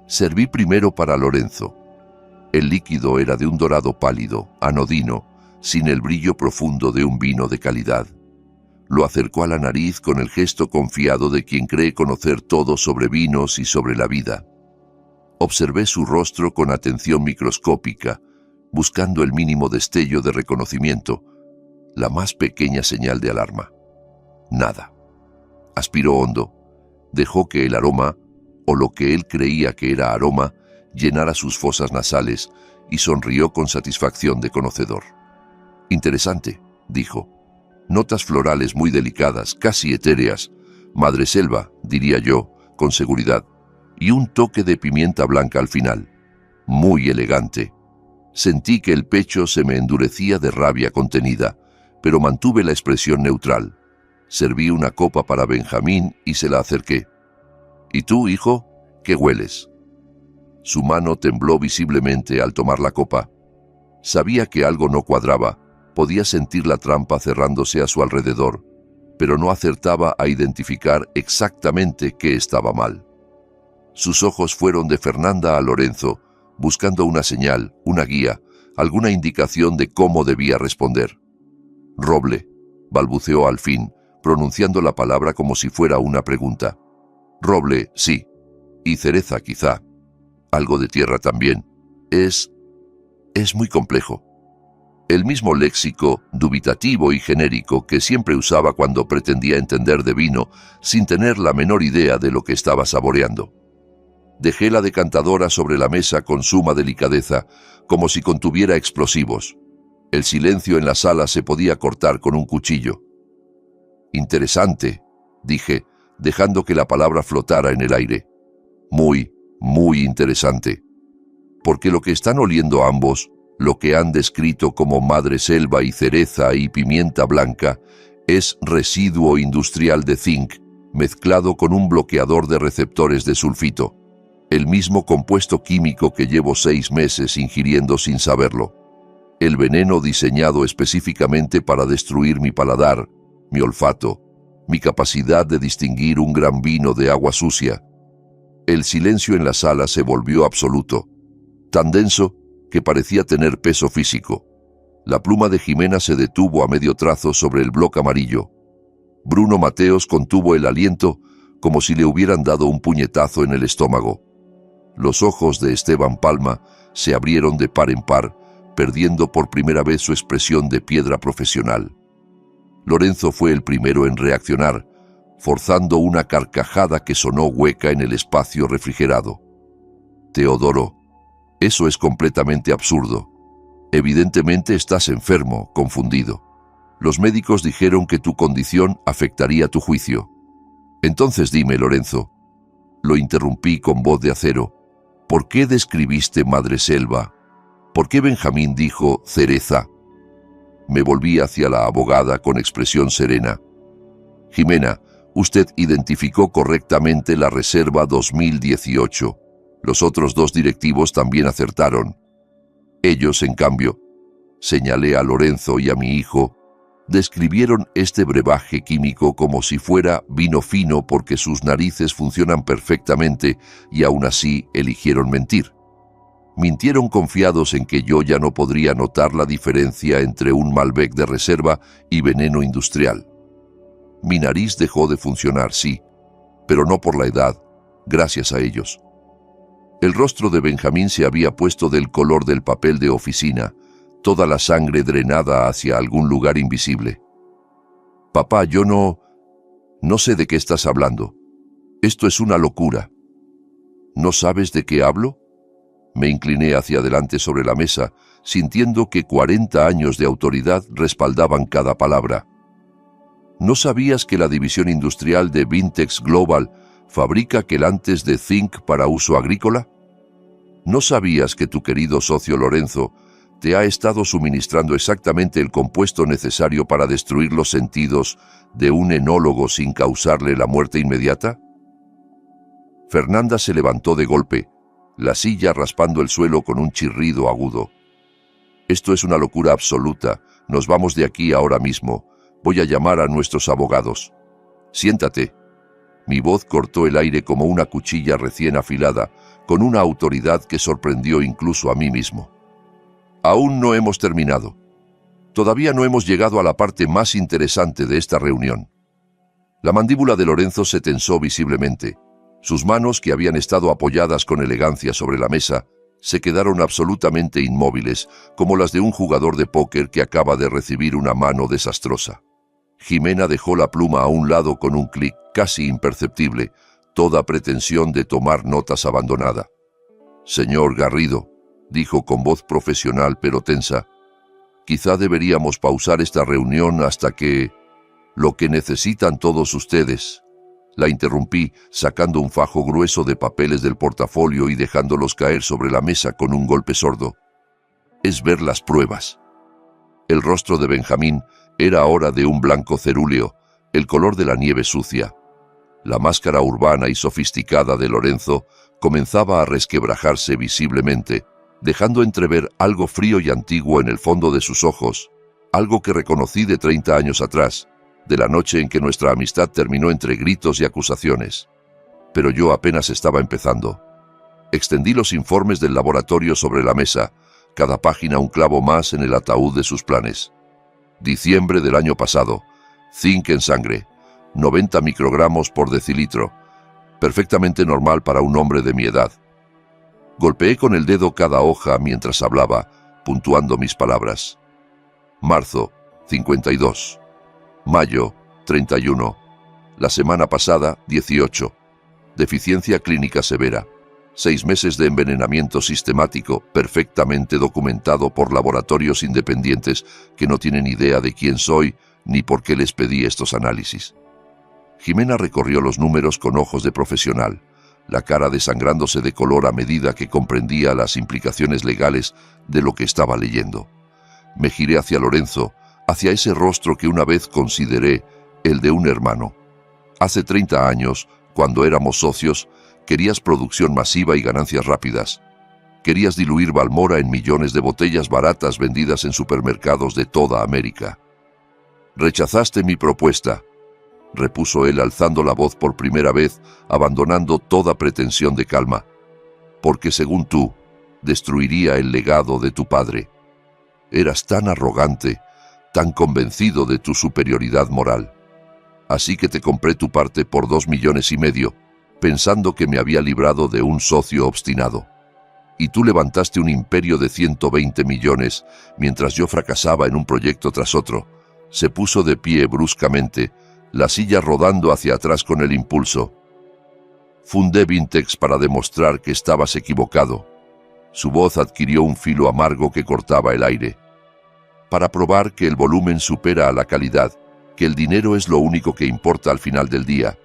S1: Serví primero para Lorenzo. El líquido era de un dorado pálido, anodino, sin el brillo profundo de un vino de calidad. Lo acercó a la nariz con el gesto confiado de quien cree conocer todo sobre vinos y sobre la vida. Observé su rostro con atención microscópica, buscando el mínimo destello de reconocimiento, la más pequeña señal de alarma. Nada. Aspiró hondo, dejó que el aroma, o lo que él creía que era aroma, llenara sus fosas nasales y sonrió con satisfacción de conocedor. Interesante, dijo. Notas florales muy delicadas, casi etéreas, madreselva, diría yo, con seguridad, y un toque de pimienta blanca al final. Muy elegante. Sentí que el pecho se me endurecía de rabia contenida, pero mantuve la expresión neutral. Serví una copa para Benjamín y se la acerqué. ¿Y tú, hijo? ¿Qué hueles? Su mano tembló visiblemente al tomar la copa. Sabía que algo no cuadraba, podía sentir la trampa cerrándose a su alrededor, pero no acertaba a identificar exactamente qué estaba mal. Sus ojos fueron de Fernanda a Lorenzo, buscando una señal, una guía, alguna indicación de cómo debía responder. Roble, balbuceó al fin, pronunciando la palabra como si fuera una pregunta. Roble, sí. Y cereza, quizá. Algo de tierra también. Es muy complejo. El mismo léxico dubitativo y genérico que siempre usaba cuando pretendía entender de vino sin tener la menor idea de lo que estaba saboreando. Dejé la decantadora sobre la mesa con suma delicadeza, como si contuviera explosivos. El silencio en la sala se podía cortar con un cuchillo. Interesante, dije, dejando que la palabra flotara en el aire. Muy, muy interesante. Porque lo que están oliendo ambos, lo que han descrito como madreselva y cereza y pimienta blanca, es residuo industrial de zinc, mezclado con un bloqueador de receptores de sulfito, el mismo compuesto químico que llevo 6 meses ingiriendo sin saberlo. El veneno diseñado específicamente para destruir mi paladar, mi olfato, mi capacidad de distinguir un gran vino de agua sucia. El silencio en la sala se volvió absoluto, tan denso que parecía tener peso físico. La pluma de Jimena se detuvo a medio trazo sobre el bloc amarillo. Bruno Mateos contuvo el aliento como si le hubieran dado un puñetazo en el estómago. Los ojos de Esteban Palma se abrieron de par en par, perdiendo por primera vez su expresión de piedra profesional. Lorenzo fue el primero en reaccionar, forzando una carcajada que sonó hueca en el espacio refrigerado. Teodoro, eso es completamente absurdo. Evidentemente estás enfermo, confundido. Los médicos dijeron que tu condición afectaría tu juicio. Entonces dime, Lorenzo, lo interrumpí con voz de acero, ¿por qué describiste madreselva? ¿Por qué Benjamín dijo cereza? Me volví hacia la abogada con expresión serena. Jimena, usted identificó correctamente la reserva 2018. Los otros 2 directivos también acertaron. Ellos, en cambio, señalé a Lorenzo y a mi hijo, describieron este brebaje químico como si fuera vino fino porque sus narices funcionan perfectamente y aún así eligieron mentir. Mintieron confiados en que yo ya no podría notar la diferencia entre un Malbec de reserva y veneno industrial. Mi nariz dejó de funcionar, sí, pero no por la edad, gracias a ellos. El rostro de Benjamín se había puesto del color del papel de oficina, toda la sangre drenada hacia algún lugar invisible. Papá, yo no sé de qué estás hablando. Esto es una locura. ¿No sabes de qué hablo? Me incliné hacia adelante sobre la mesa, sintiendo que 40 años de autoridad respaldaban cada palabra. ¿No sabías que la división industrial de Vintex Global ¿Fabrica quelantes de zinc para uso agrícola? ¿No sabías que tu querido socio Lorenzo te ha estado suministrando exactamente el compuesto necesario para destruir los sentidos de un enólogo sin causarle la muerte inmediata? Fernanda se levantó de golpe, la silla raspando el suelo con un chirrido agudo. Esto es una locura absoluta. Nos vamos de aquí ahora mismo. Voy a llamar a nuestros abogados. Siéntate. Mi voz cortó el aire como una cuchilla recién afilada, con una autoridad que sorprendió incluso a mí mismo. Aún no hemos terminado. Todavía no hemos llegado a la parte más interesante de esta reunión. La mandíbula de Lorenzo se tensó visiblemente. Sus manos, que habían estado apoyadas con elegancia sobre la mesa, se quedaron absolutamente inmóviles, como las de un jugador de póker que acaba de recibir una mano desastrosa. Jimena dejó la pluma a un lado con un clic casi imperceptible, toda pretensión de tomar notas abandonada. «Señor Garrido», dijo con voz profesional pero tensa, «quizá deberíamos pausar esta reunión hasta que... lo que necesitan todos ustedes». La interrumpí, sacando un fajo grueso de papeles del portafolio y dejándolos caer sobre la mesa con un golpe sordo. «Es ver las pruebas». El rostro de Benjamín era ahora de un blanco cerúleo, el color de la nieve sucia. La máscara urbana y sofisticada de Lorenzo comenzaba a resquebrajarse visiblemente, dejando entrever algo frío y antiguo en el fondo de sus ojos, algo que reconocí de 30 años atrás, de la noche en que nuestra amistad terminó entre gritos y acusaciones. Pero yo apenas estaba empezando. Extendí los informes del laboratorio sobre la mesa, cada página un clavo más en el ataúd de sus planes. Diciembre del año pasado, zinc en sangre, 90 microgramos por decilitro, perfectamente normal para un hombre de mi edad. Golpeé con el dedo cada hoja mientras hablaba, puntuando mis palabras. Marzo, 52. Mayo, 31. La semana pasada, 18. Deficiencia clínica severa. 6 meses de envenenamiento sistemático, perfectamente documentado por laboratorios independientes que no tienen idea de quién soy ni por qué les pedí estos análisis. Jimena recorrió los números con ojos de profesional, la cara desangrándose de color a medida que comprendía las implicaciones legales de lo que estaba leyendo. Me giré hacia Lorenzo, hacia ese rostro que una vez consideré el de un hermano. Hace 30 años, cuando éramos socios, querías producción masiva y ganancias rápidas. Querías diluir Balmora en millones de botellas baratas vendidas en supermercados de toda América. «Rechazaste mi propuesta», repuso él alzando la voz por primera vez, abandonando toda pretensión de calma, «porque según tú, destruiría el legado de tu padre. Eras tan arrogante, tan convencido de tu superioridad moral. Así que te compré tu parte por 2,5 millones, pensando que me había librado de un socio obstinado. Y tú levantaste un imperio de 120 millones, mientras yo fracasaba en un proyecto tras otro». Se puso de pie bruscamente, la silla rodando hacia atrás con el impulso. «Fundé Vintex para demostrar que estabas equivocado». Su voz adquirió un filo amargo que cortaba el aire. «Para probar que el volumen supera a la calidad, que el dinero es lo único que importa al final del día.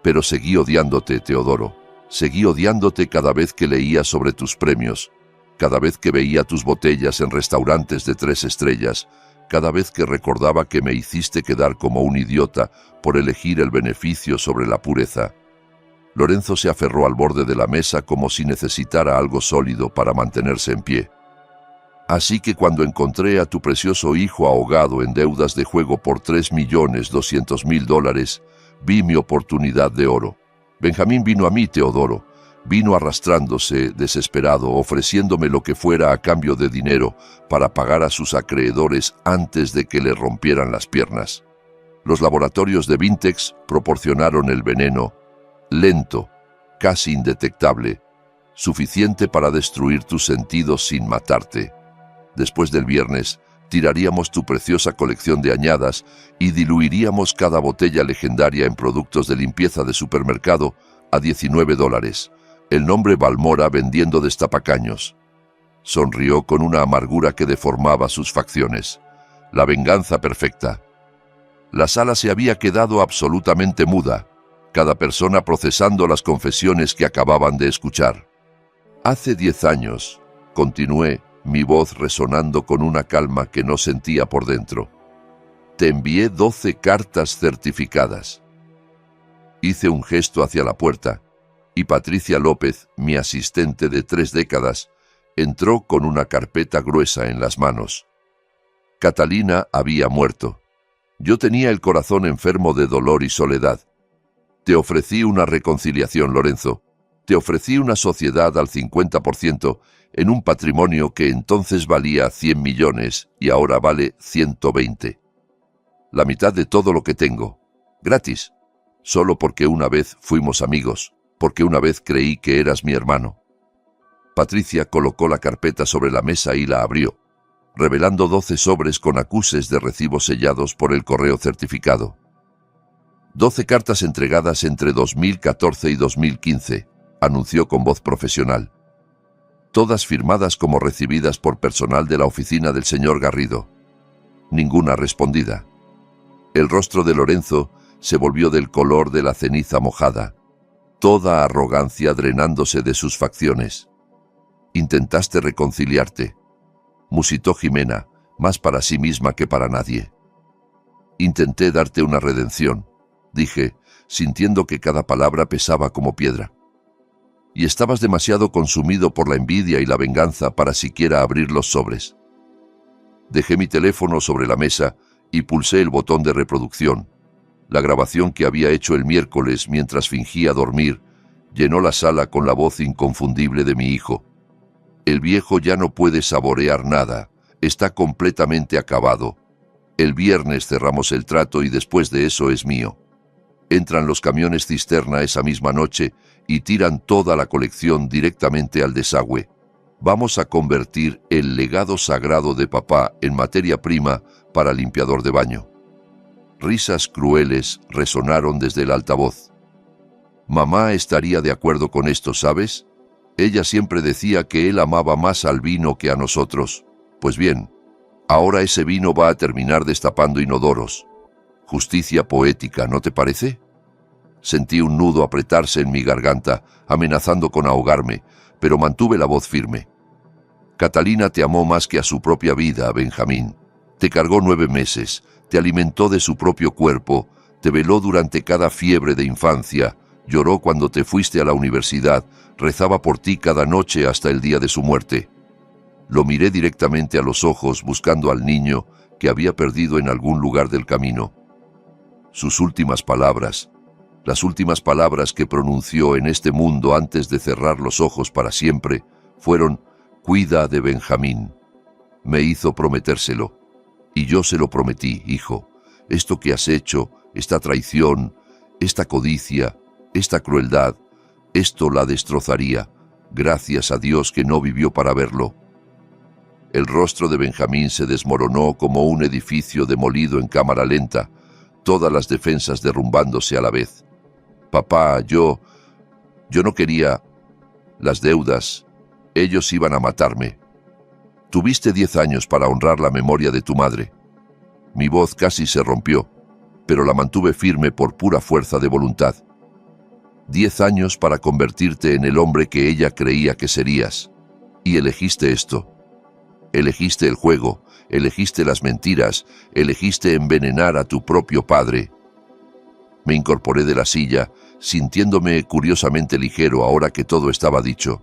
S1: Pero seguí odiándote, Teodoro. Seguí odiándote cada vez que leía sobre tus premios, cada vez que veía tus botellas en restaurantes de 3 estrellas, cada vez que recordaba que me hiciste quedar como un idiota por elegir el beneficio sobre la pureza». Lorenzo se aferró al borde de la mesa como si necesitara algo sólido para mantenerse en pie. «Así que cuando encontré a tu precioso hijo ahogado en deudas de juego por $3,200,000, vi mi oportunidad de oro. Benjamín vino a mí, Teodoro. Vino arrastrándose, desesperado, ofreciéndome lo que fuera a cambio de dinero para pagar a sus acreedores antes de que le rompieran las piernas. Los laboratorios de Vintex proporcionaron el veneno, lento, casi indetectable, suficiente para destruir tus sentidos sin matarte. Después del viernes, tiraríamos tu preciosa colección de añadas y diluiríamos cada botella legendaria en productos de limpieza de supermercado a $19. El nombre Balmora vendiendo destapacaños». Sonrió con una amargura que deformaba sus facciones. La venganza perfecta. La sala se había quedado absolutamente muda. cada persona procesando las confesiones que acababan de escuchar. Hace 10 años, continué, mi voz resonando con una calma que no sentía por dentro. Te envié 12 cartas certificadas. Hice un gesto hacia la puerta, y Patricia López, mi asistente de 3 décadas, entró con una carpeta gruesa en las manos. Catalina había muerto. Yo tenía el corazón enfermo de dolor y soledad. Te ofrecí una reconciliación, Lorenzo. Te ofrecí una sociedad al 50% en un patrimonio que entonces valía 100 millones y ahora vale 120. La mitad de todo lo que tengo. Gratis. Solo porque una vez fuimos amigos, porque una vez creí que eras mi hermano. Patricia colocó la carpeta sobre la mesa y la abrió, revelando 12 sobres con acuses de recibos sellados por el correo certificado. 12 cartas entregadas entre 2014 y 2015, anunció con voz profesional. Todas firmadas como recibidas por personal de la oficina del señor Garrido. Ninguna respondida. El rostro de Lorenzo se volvió del color de la ceniza mojada, toda arrogancia drenándose de sus facciones. Intentaste reconciliarte, musitó Jimena, más para sí misma que para nadie. Intenté darte una redención, dije, sintiendo que cada palabra pesaba como piedra. Y estabas demasiado consumido por la envidia y la venganza para siquiera abrir los sobres. Dejé mi teléfono sobre la mesa y pulsé el botón de reproducción. La grabación que había hecho el miércoles mientras fingía dormir llenó la sala con la voz inconfundible de mi hijo. El viejo ya no puede saborear nada, está completamente acabado. El viernes cerramos el trato y después de eso es mío. Entran los camiones cisterna esa misma noche y tiran toda la colección directamente al desagüe. Vamos a convertir el legado sagrado de papá en materia prima para limpiador de baño. Risas crueles resonaron desde el altavoz. Mamá estaría de acuerdo con esto, ¿sabes? Ella siempre decía que él amaba más al vino que a nosotros. Pues bien, ahora ese vino va a terminar destapando inodoros. Justicia poética, ¿no te parece? Sentí un nudo apretarse en mi garganta, amenazando con ahogarme, pero mantuve la voz firme. Catalina te amó más que a su propia vida, Benjamín. Te cargó 9 meses, te alimentó de su propio cuerpo, te veló durante cada fiebre de infancia, lloró cuando te fuiste a la universidad, rezaba por ti cada noche hasta el día de su muerte. Lo miré directamente a los ojos buscando al niño que había perdido en algún lugar del camino. Sus últimas palabras, las últimas palabras que pronunció en este mundo antes de cerrar los ojos para siempre, fueron: «Cuida de Benjamín». Me hizo prometérselo. Y yo se lo prometí, hijo. Esto que has hecho, esta traición, esta codicia, esta crueldad, esto la destrozaría. Gracias a Dios que no vivió para verlo. El rostro de Benjamín se desmoronó como un edificio demolido en cámara lenta, todas las defensas derrumbándose a la vez. Papá, yo no quería. Las deudas, ellos iban a matarme. Tuviste 10 años para honrar la memoria de tu madre. Mi voz casi se rompió, pero la mantuve firme por pura fuerza de voluntad. 10 años para convertirte en el hombre que ella creía que serías. Y elegiste esto. Elegiste el juego, elegiste las mentiras, elegiste envenenar a tu propio padre. Me incorporé de la silla, sintiéndome curiosamente ligero ahora que todo estaba dicho.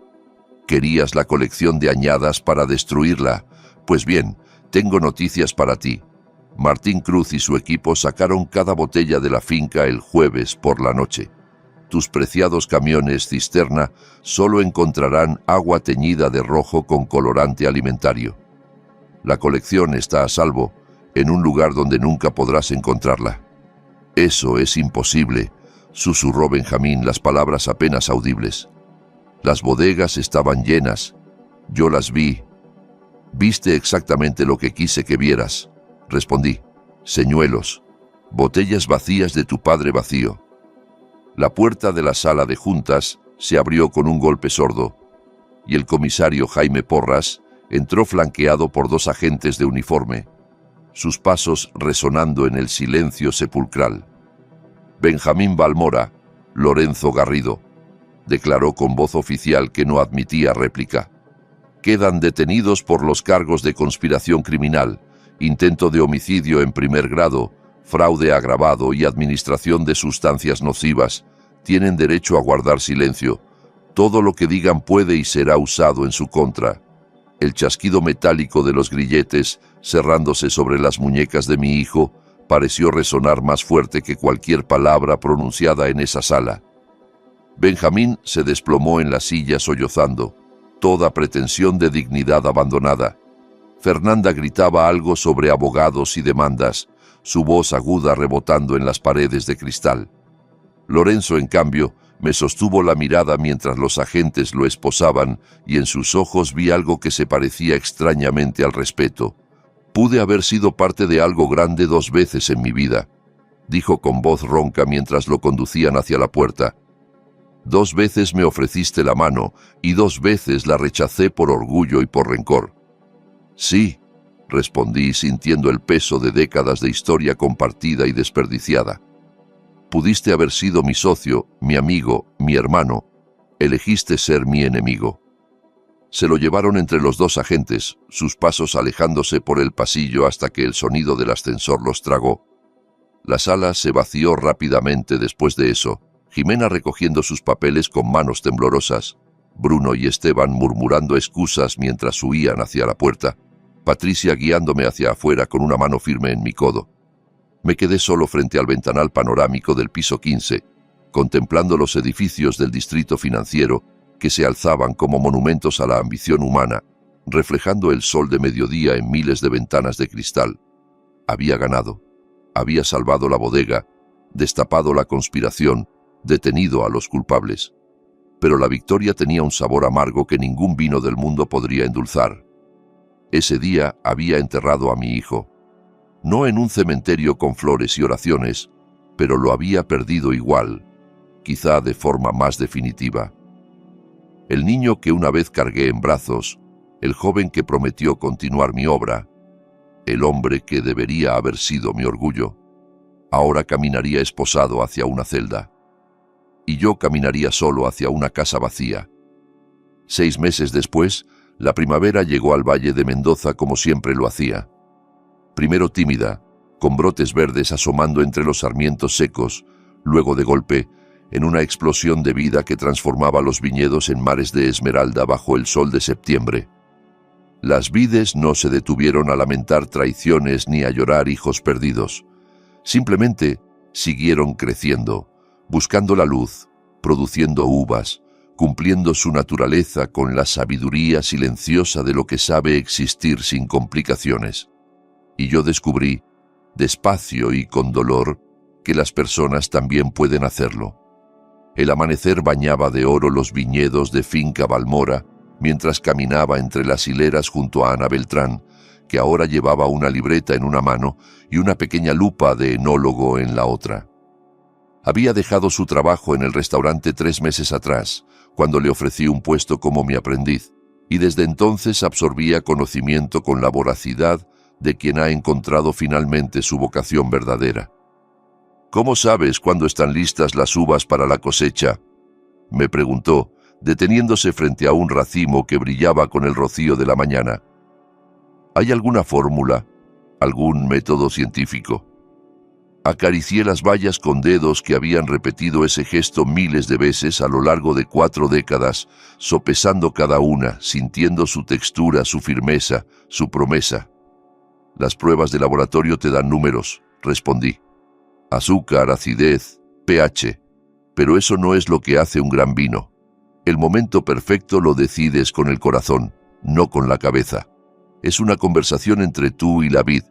S1: Querías la colección de añadas para destruirla. Pues bien, tengo noticias para ti. Martín Cruz y su equipo sacaron cada botella de la finca el jueves por la noche. Tus preciados camiones cisterna solo encontrarán agua teñida de rojo con colorante alimentario. La colección está a salvo, en un lugar donde nunca podrás encontrarla. Eso es imposible, susurró Benjamín, las palabras apenas audibles. Las bodegas estaban llenas. Yo las vi. Viste exactamente lo que quise que vieras, respondí. Señuelos, botellas vacías de tu padre vacío. La puerta de la sala de juntas se abrió con un golpe sordo, y el comisario Jaime Porras entró flanqueado por 2 agentes de uniforme, sus pasos resonando en el silencio sepulcral. Benjamín Balmora, Lorenzo Garrido, declaró con voz oficial que no admitía réplica. Quedan detenidos por los cargos de conspiración criminal, intento de homicidio en primer grado, fraude agravado y administración de sustancias nocivas. Tienen derecho a guardar silencio. Todo lo que digan puede y será usado en su contra. El chasquido metálico de los grilletes, cerrándose sobre las muñecas de mi hijo, pareció resonar más fuerte que cualquier palabra pronunciada en esa sala. Benjamín se desplomó en la silla sollozando, toda pretensión de dignidad abandonada. Fernanda gritaba algo sobre abogados y demandas, su voz aguda rebotando en las paredes de cristal. Lorenzo, en cambio, me sostuvo la mirada mientras los agentes lo esposaban y en sus ojos vi algo que se parecía extrañamente al respeto. Pude haber sido parte de algo grande 2 veces en mi vida, dijo con voz ronca mientras lo conducían hacia la puerta. 2 veces me ofreciste la mano y 2 veces la rechacé por orgullo y por rencor. Sí, respondí sintiendo el peso de décadas de historia compartida y desperdiciada. Pudiste haber sido mi socio, mi amigo, mi hermano. Elegiste ser mi enemigo. Se lo llevaron entre los 2 agentes, sus pasos alejándose por el pasillo hasta que el sonido del ascensor los tragó. La sala se vació rápidamente después de eso, Jimena recogiendo sus papeles con manos temblorosas, Bruno y Esteban murmurando excusas mientras huían hacia la puerta, Patricia guiándome hacia afuera con una mano firme en mi codo. Me quedé solo frente al ventanal panorámico del piso 15, contemplando los edificios del distrito financiero que se alzaban como monumentos a la ambición humana, reflejando el sol de mediodía en miles de ventanas de cristal. Había ganado, había salvado la bodega, destapado la conspiración, detenido a los culpables. Pero la victoria tenía un sabor amargo que ningún vino del mundo podría endulzar. Ese día había enterrado a mi hijo. No en un cementerio con flores y oraciones, pero lo había perdido igual, quizá de forma más definitiva. El niño que una vez cargué en brazos, el joven que prometió continuar mi obra, el hombre que debería haber sido mi orgullo, ahora caminaría esposado hacia una celda. Y yo caminaría solo hacia una casa vacía. 6 meses después, la primavera llegó al Valle de Mendoza como siempre lo hacía. Primero tímida, con brotes verdes asomando entre los sarmientos secos, luego de golpe, en una explosión de vida que transformaba los viñedos en mares de esmeralda bajo el sol de septiembre. Las vides no se detuvieron a lamentar traiciones ni a llorar hijos perdidos. Simplemente siguieron creciendo, buscando la luz, produciendo uvas, cumpliendo su naturaleza con la sabiduría silenciosa de lo que sabe existir sin complicaciones. Y yo descubrí, despacio y con dolor, que las personas también pueden hacerlo. El amanecer bañaba de oro los viñedos de Finca Balmora, mientras caminaba entre las hileras junto a Ana Beltrán, que ahora llevaba una libreta en una mano y una pequeña lupa de enólogo en la otra. Había dejado su trabajo en el restaurante 3 meses atrás, cuando le ofrecí un puesto como mi aprendiz, y desde entonces absorbía conocimiento con la voracidad de quien ha encontrado finalmente su vocación verdadera. ¿Cómo sabes cuándo están listas las uvas para la cosecha?, me preguntó, deteniéndose frente a un racimo que brillaba con el rocío de la mañana. ¿Hay alguna fórmula? ¿Algún método científico? Acaricié las bayas con dedos que habían repetido ese gesto miles de veces a lo largo de 4 décadas, sopesando cada una, sintiendo su textura, su firmeza, su promesa. Las pruebas de laboratorio te dan números, respondí. Azúcar, acidez, pH. Pero eso no es lo que hace un gran vino. El momento perfecto lo decides con el corazón, no con la cabeza. Es una conversación entre tú y la vid,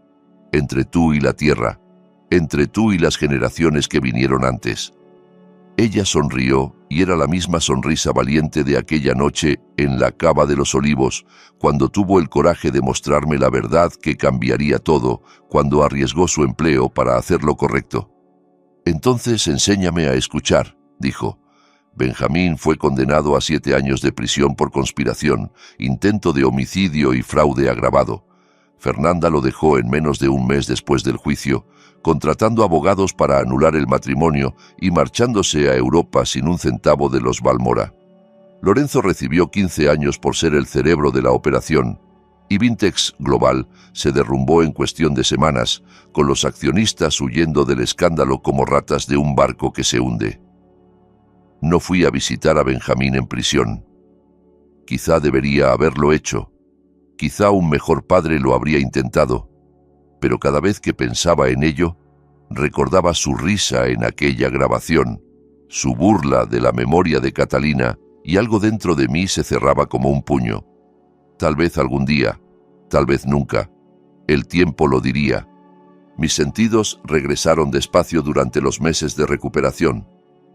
S1: entre tú y la tierra, entre tú y las generaciones que vinieron antes. Ella sonrió y era la misma sonrisa valiente de aquella noche en la Cava de los Olivos, cuando tuvo el coraje de mostrarme la verdad que cambiaría todo, cuando arriesgó su empleo para hacer lo correcto. Entonces enséñame a escuchar, dijo. Benjamín fue condenado a 7 años de prisión por conspiración, intento de homicidio y fraude agravado. Fernanda lo dejó en menos de un mes después del juicio, contratando abogados para anular el matrimonio y marchándose a Europa sin un centavo de los Balmora. Lorenzo recibió 15 años por ser el cerebro de la operación, y Vintex Global se derrumbó en cuestión de semanas, con los accionistas huyendo del escándalo como ratas de un barco que se hunde. No fui a visitar a Benjamín en prisión. Quizá debería haberlo hecho. Quizá un mejor padre lo habría intentado. Pero cada vez que pensaba en ello, recordaba su risa en aquella grabación, su burla de la memoria de Catalina, y algo dentro de mí se cerraba como un puño. Tal vez algún día, tal vez nunca. El tiempo lo diría. Mis sentidos regresaron despacio durante los meses de recuperación,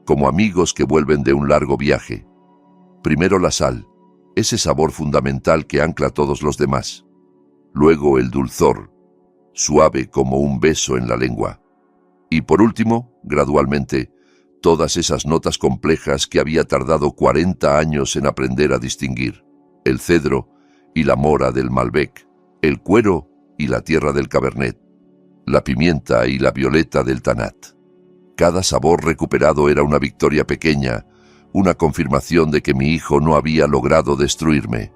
S1: como amigos que vuelven de un largo viaje. Primero la sal, ese sabor fundamental que ancla todos los demás. Luego el dulzor, suave como un beso en la lengua. Y por último, gradualmente, todas esas notas complejas que había tardado 40 años en aprender a distinguir. El cedro y la mora del Malbec, el cuero y la tierra del Cabernet, la pimienta y la violeta del Tanat. Cada sabor recuperado era una victoria pequeña, una confirmación de que mi hijo no había logrado destruirme.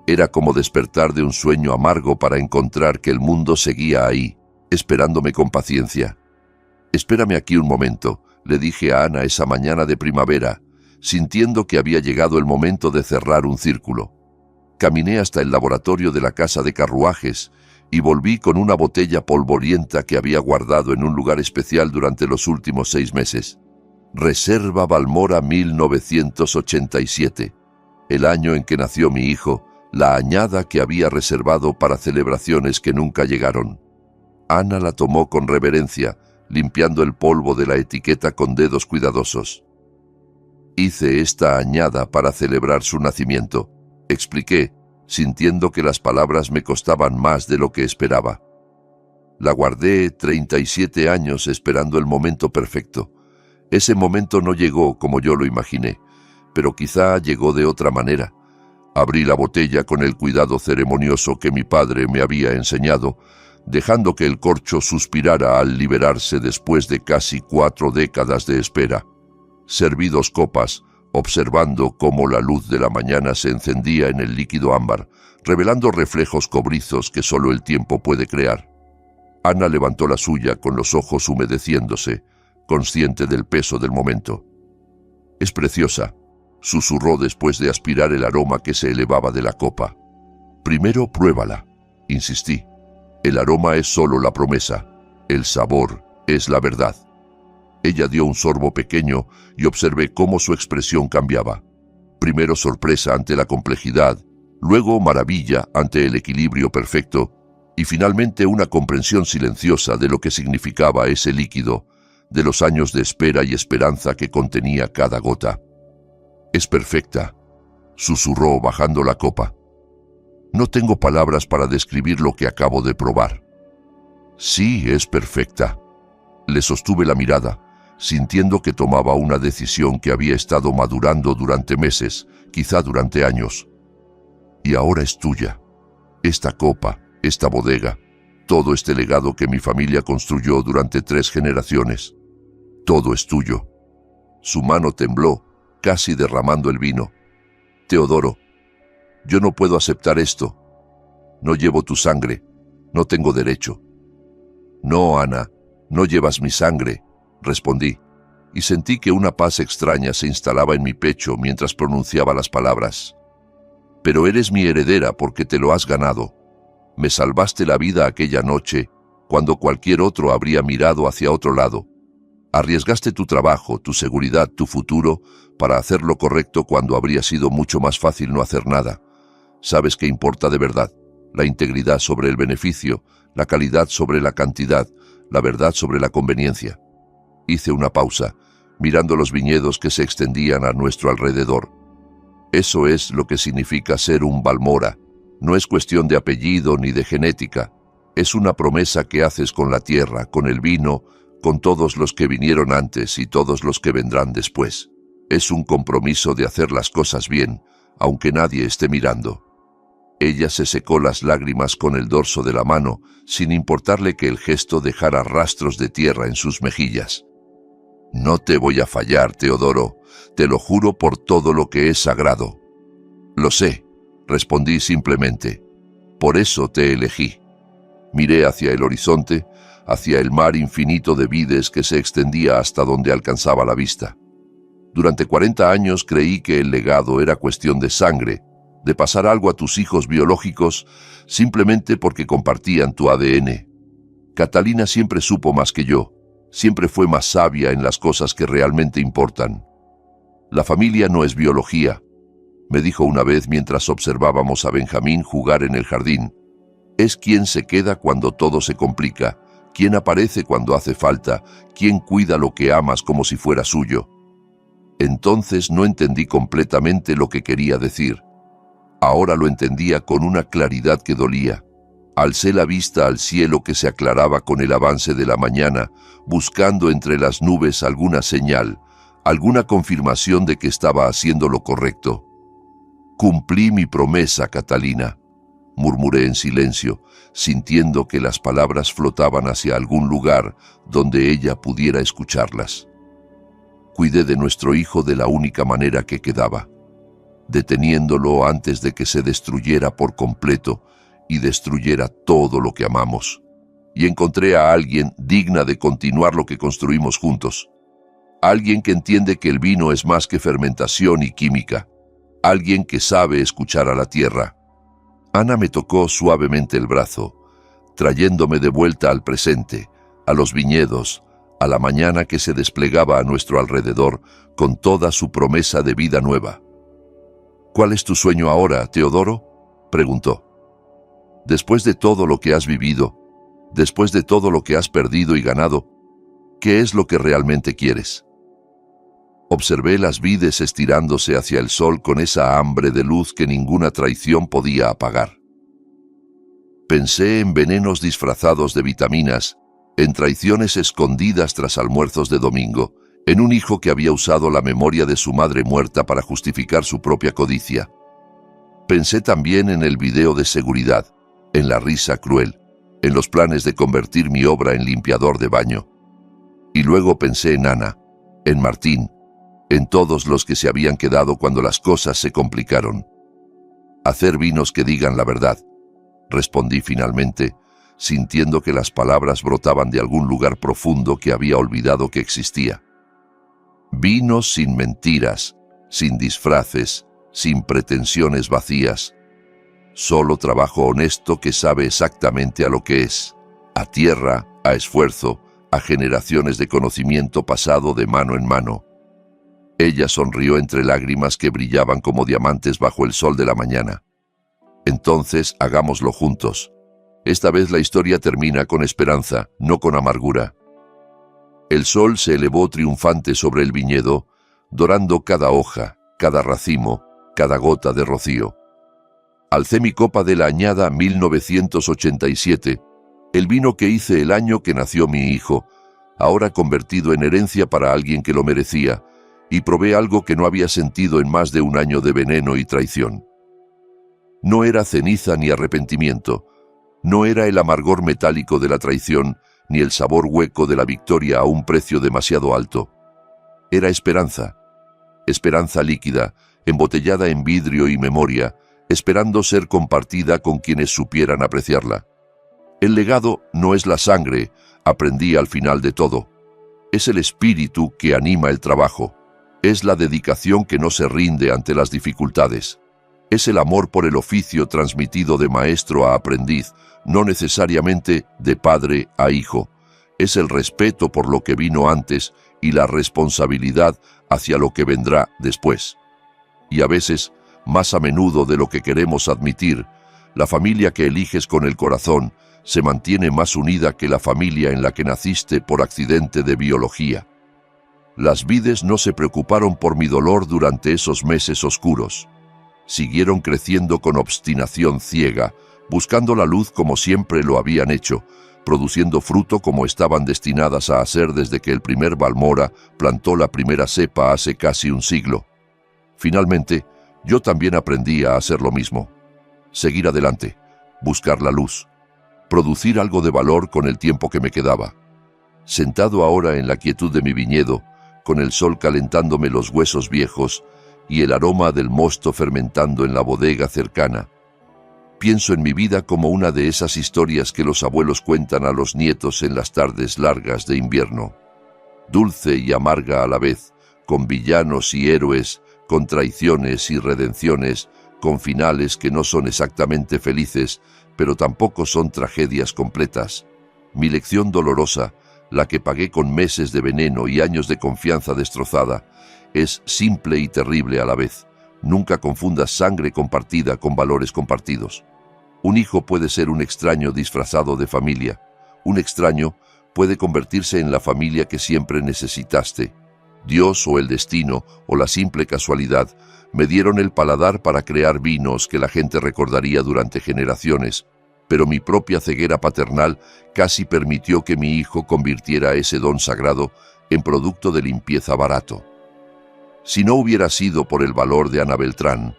S1: Era como despertar de un sueño amargo para encontrar que el mundo seguía ahí, esperándome con paciencia. «Espérame aquí un momento», le dije a Ana esa mañana de primavera, sintiendo que había llegado el momento de cerrar un círculo. Caminé hasta el laboratorio de la casa de carruajes y volví con una botella polvorienta que había guardado en un lugar especial durante los últimos 6 meses. Reserva Balmora 1987, el año en que nació mi hijo, la añada que había reservado para celebraciones que nunca llegaron. Ana la tomó con reverencia, limpiando el polvo de la etiqueta con dedos cuidadosos. «Hice esta añada para celebrar su nacimiento», expliqué, sintiendo que las palabras me costaban más de lo que esperaba. La guardé 37 años esperando el momento perfecto. Ese momento no llegó como yo lo imaginé, pero quizá llegó de otra manera. Abrí la botella con el cuidado ceremonioso que mi padre me había enseñado, dejando que el corcho suspirara al liberarse después de casi 4 décadas de espera. Serví 2 copas, observando cómo la luz de la mañana se encendía en el líquido ámbar, revelando reflejos cobrizos que solo el tiempo puede crear. Ana levantó la suya con los ojos humedeciéndose, consciente del peso del momento. «Es preciosa», susurró después de aspirar el aroma que se elevaba de la copa. «Primero pruébala», insistí. «El aroma es solo la promesa, el sabor es la verdad». Ella dio un sorbo pequeño y observé cómo su expresión cambiaba. Primero sorpresa ante la complejidad, luego maravilla ante el equilibrio perfecto y finalmente una comprensión silenciosa de lo que significaba ese líquido, de los años de espera y esperanza que contenía cada gota. «Es perfecta», susurró bajando la copa. «No tengo palabras para describir lo que acabo de probar». «Sí, es perfecta». Le sostuve la mirada, sintiendo que tomaba una decisión que había estado madurando durante meses, quizá durante años. «Y ahora es tuya. Esta copa, esta bodega, todo este legado que mi familia construyó durante 3 generaciones. Todo es tuyo». Su mano tembló, casi derramando el vino. «Teodoro, yo no puedo aceptar esto. No llevo tu sangre. No tengo derecho». «No, Ana, no llevas mi sangre», respondí, y sentí que una paz extraña se instalaba en mi pecho mientras pronunciaba las palabras. «Pero eres mi heredera porque te lo has ganado. Me salvaste la vida aquella noche, cuando cualquier otro habría mirado hacia otro lado. Arriesgaste tu trabajo, tu seguridad, tu futuro, para hacer lo correcto cuando habría sido mucho más fácil no hacer nada. Sabes qué importa de verdad, la integridad sobre el beneficio, la calidad sobre la cantidad, la verdad sobre la conveniencia». Hice una pausa, mirando los viñedos que se extendían a nuestro alrededor. Eso es lo que significa ser un Balmora. No es cuestión de apellido ni de genética. Es una promesa que haces con la tierra, con el vino, con todos los que vinieron antes y todos los que vendrán después. Es un compromiso de hacer las cosas bien, aunque nadie esté mirando. Ella se secó las lágrimas con el dorso de la mano, sin importarle que el gesto dejara rastros de tierra en sus mejillas. «No te voy a fallar, Teodoro, te lo juro por todo lo que es sagrado». «Lo sé», respondí simplemente. «Por eso te elegí». Miré hacia el horizonte, hacia el mar infinito de vides que se extendía hasta donde alcanzaba la vista. Durante 40 años creí que el legado era cuestión de sangre, de pasar algo a tus hijos biológicos simplemente porque compartían tu ADN. Catalina siempre supo más que yo, siempre fue más sabia en las cosas que realmente importan. «La familia no es biología», me dijo una vez mientras observábamos a Benjamín jugar en el jardín. «Es quien se queda cuando todo se complica, quien aparece cuando hace falta, quien cuida lo que amas como si fuera suyo». Entonces no entendí completamente lo que quería decir. Ahora lo entendía con una claridad que dolía. Alcé la vista al cielo que se aclaraba con el avance de la mañana, buscando entre las nubes alguna señal, alguna confirmación de que estaba haciendo lo correcto. «Cumplí mi promesa, Catalina», murmuré en silencio, sintiendo que las palabras flotaban hacia algún lugar donde ella pudiera escucharlas. Cuidé de nuestro hijo de la única manera que quedaba, deteniéndolo antes de que se destruyera por completo y destruyera todo lo que amamos. Y encontré a alguien digna de continuar lo que construimos juntos. Alguien que entiende que el vino es más que fermentación y química. Alguien que sabe escuchar a la tierra. Ana me tocó suavemente el brazo, trayéndome de vuelta al presente, a los viñedos, a la mañana que se desplegaba a nuestro alrededor con toda su promesa de vida nueva. «¿Cuál es tu sueño ahora, Teodoro?», preguntó. «Después de todo lo que has vivido, después de todo lo que has perdido y ganado, ¿qué es lo que realmente quieres?». Observé las vides estirándose hacia el sol con esa hambre de luz que ninguna traición podía apagar. Pensé en venenos disfrazados de vitaminas, en traiciones escondidas tras almuerzos de domingo, en un hijo que había usado la memoria de su madre muerta para justificar su propia codicia. Pensé también en el video de seguridad, en la risa cruel, en los planes de convertir mi obra en limpiador de baño. Y luego pensé en Ana, en Martín, en todos los que se habían quedado cuando las cosas se complicaron. «Hacer vinos que digan la verdad», respondí finalmente, sintiendo que las palabras brotaban de algún lugar profundo que había olvidado que existía. «Vinos sin mentiras, sin disfraces, sin pretensiones vacías. Solo trabajo honesto que sabe exactamente a lo que es, a tierra, a esfuerzo, a generaciones de conocimiento pasado de mano en mano». Ella sonrió entre lágrimas que brillaban como diamantes bajo el sol de la mañana. «Entonces, hagámoslo juntos. Esta vez la historia termina con esperanza, no con amargura». El sol se elevó triunfante sobre el viñedo, dorando cada hoja, cada racimo, cada gota de rocío. Alcé mi copa de la añada 1987, el vino que hice el año que nació mi hijo, ahora convertido en herencia para alguien que lo merecía, y probé algo que no había sentido en más de un año de veneno y traición. No era ceniza ni arrepentimiento, no era el amargor metálico de la traición, ni el sabor hueco de la victoria a un precio demasiado alto. Era esperanza, esperanza líquida, embotellada en vidrio y memoria, esperando ser compartida con quienes supieran apreciarla. El legado no es la sangre, aprendí al final de todo. Es el espíritu que anima el trabajo. Es la dedicación que no se rinde ante las dificultades. Es el amor por el oficio transmitido de maestro a aprendiz, no necesariamente de padre a hijo. Es el respeto por lo que vino antes y la responsabilidad hacia lo que vendrá después. Y a veces, más a menudo de lo que queremos admitir, la familia que eliges con el corazón se mantiene más unida que la familia en la que naciste por accidente de biología. Las vides no se preocuparon por mi dolor durante esos meses oscuros. Siguieron creciendo con obstinación ciega, buscando la luz como siempre lo habían hecho, produciendo fruto como estaban destinadas a hacer desde que el primer Balmora plantó la primera cepa hace casi un siglo. Finalmente, yo también aprendí a hacer lo mismo. Seguir adelante, buscar la luz, producir algo de valor con el tiempo que me quedaba. Sentado ahora en la quietud de mi viñedo, con el sol calentándome los huesos viejos y el aroma del mosto fermentando en la bodega cercana, pienso en mi vida como una de esas historias que los abuelos cuentan a los nietos en las tardes largas de invierno. Dulce y amarga a la vez, con villanos y héroes, con traiciones y redenciones, con finales que no son exactamente felices, pero tampoco son tragedias completas. Mi lección dolorosa, la que pagué con meses de veneno y años de confianza destrozada, es simple y terrible a la vez. Nunca confundas sangre compartida con valores compartidos. Un hijo puede ser un extraño disfrazado de familia. Un extraño puede convertirse en la familia que siempre necesitaste. Dios o el destino o la simple casualidad me dieron el paladar para crear vinos que la gente recordaría durante generaciones, pero mi propia ceguera paternal casi permitió que mi hijo convirtiera ese don sagrado en producto de limpieza barato. Si no hubiera sido por el valor de Ana Beltrán,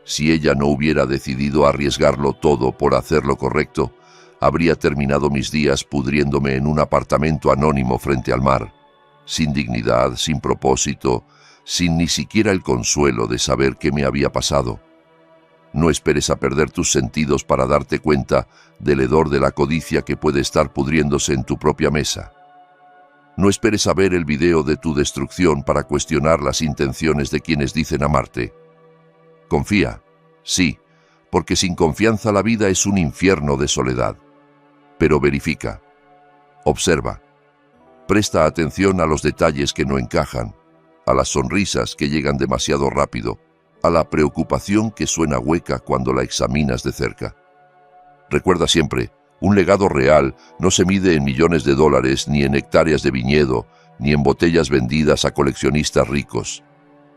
S1: si ella no hubiera decidido arriesgarlo todo por hacer lo correcto, habría terminado mis días pudriéndome en un apartamento anónimo frente al mar, sin dignidad, sin propósito, sin ni siquiera el consuelo de saber qué me había pasado. No esperes a perder tus sentidos para darte cuenta del hedor de la codicia que puede estar pudriéndose en tu propia mesa. No esperes a ver el video de tu destrucción para cuestionar las intenciones de quienes dicen amarte. Confía, sí, porque sin confianza la vida es un infierno de soledad. Pero verifica, observa, presta atención a los detalles que no encajan, a las sonrisas que llegan demasiado rápido, a la preocupación que suena hueca cuando la examinas de cerca. Recuerda siempre, un legado real no se mide en millones de dólares, ni en hectáreas de viñedo, ni en botellas vendidas a coleccionistas ricos.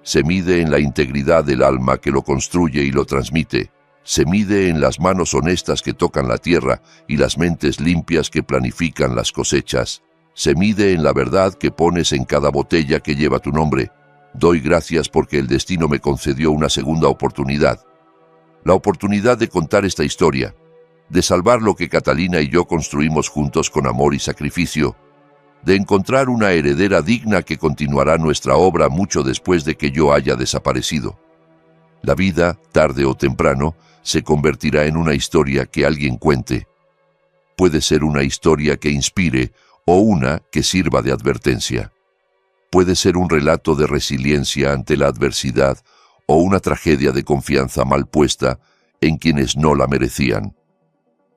S1: Se mide en la integridad del alma que lo construye y lo transmite. Se mide en las manos honestas que tocan la tierra y las mentes limpias que planifican las cosechas. Se mide en la verdad que pones en cada botella que lleva tu nombre. Doy gracias porque el destino me concedió una segunda oportunidad. La oportunidad de contar esta historia, de salvar lo que Catalina y yo construimos juntos con amor y sacrificio, de encontrar una heredera digna que continuará nuestra obra mucho después de que yo haya desaparecido. La vida, tarde o temprano, se convertirá en una historia que alguien cuente. Puede ser una historia que inspire o una que sirva de advertencia. Puede ser un relato de resiliencia ante la adversidad o una tragedia de confianza mal puesta en quienes no la merecían.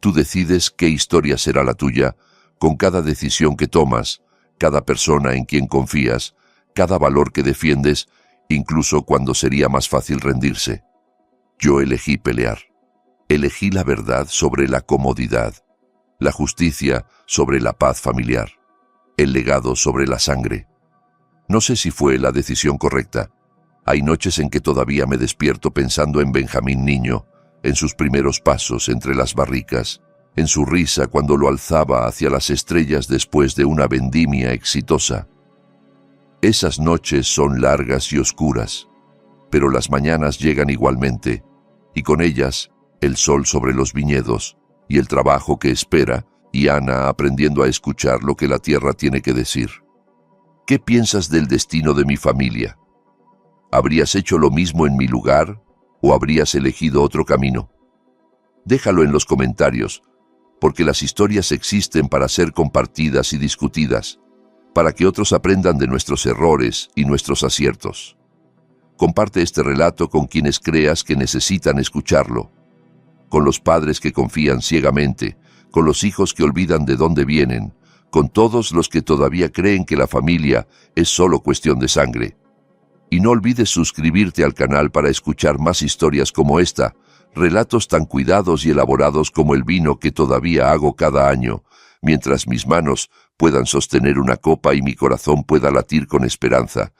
S1: Tú decides qué historia será la tuya con cada decisión que tomas, cada persona en quien confías, cada valor que defiendes, incluso cuando sería más fácil rendirse. Yo elegí pelear. Elegí la verdad sobre la comodidad, la justicia sobre la paz familiar, el legado sobre la sangre. No sé si fue la decisión correcta. Hay noches en que todavía me despierto pensando en Benjamín niño, en sus primeros pasos entre las barricas, en su risa cuando lo alzaba hacia las estrellas después de una vendimia exitosa. Esas noches son largas y oscuras, pero las mañanas llegan igualmente, y con ellas el sol sobre los viñedos, y el trabajo que espera, y Ana aprendiendo a escuchar lo que la tierra tiene que decir. ¿Qué piensas del destino de mi familia? ¿Habrías hecho lo mismo en mi lugar o habrías elegido otro camino? Déjalo en los comentarios, porque las historias existen para ser compartidas y discutidas, para que otros aprendan de nuestros errores y nuestros aciertos. Comparte este relato con quienes creas que necesitan escucharlo, con los padres que confían ciegamente, con los hijos que olvidan de dónde vienen, con todos los que todavía creen que la familia es solo cuestión de sangre. Y no olvides suscribirte al canal para escuchar más historias como esta, relatos tan cuidados y elaborados como el vino que todavía hago cada año, mientras mis manos puedan sostener una copa y mi corazón pueda latir con esperanza.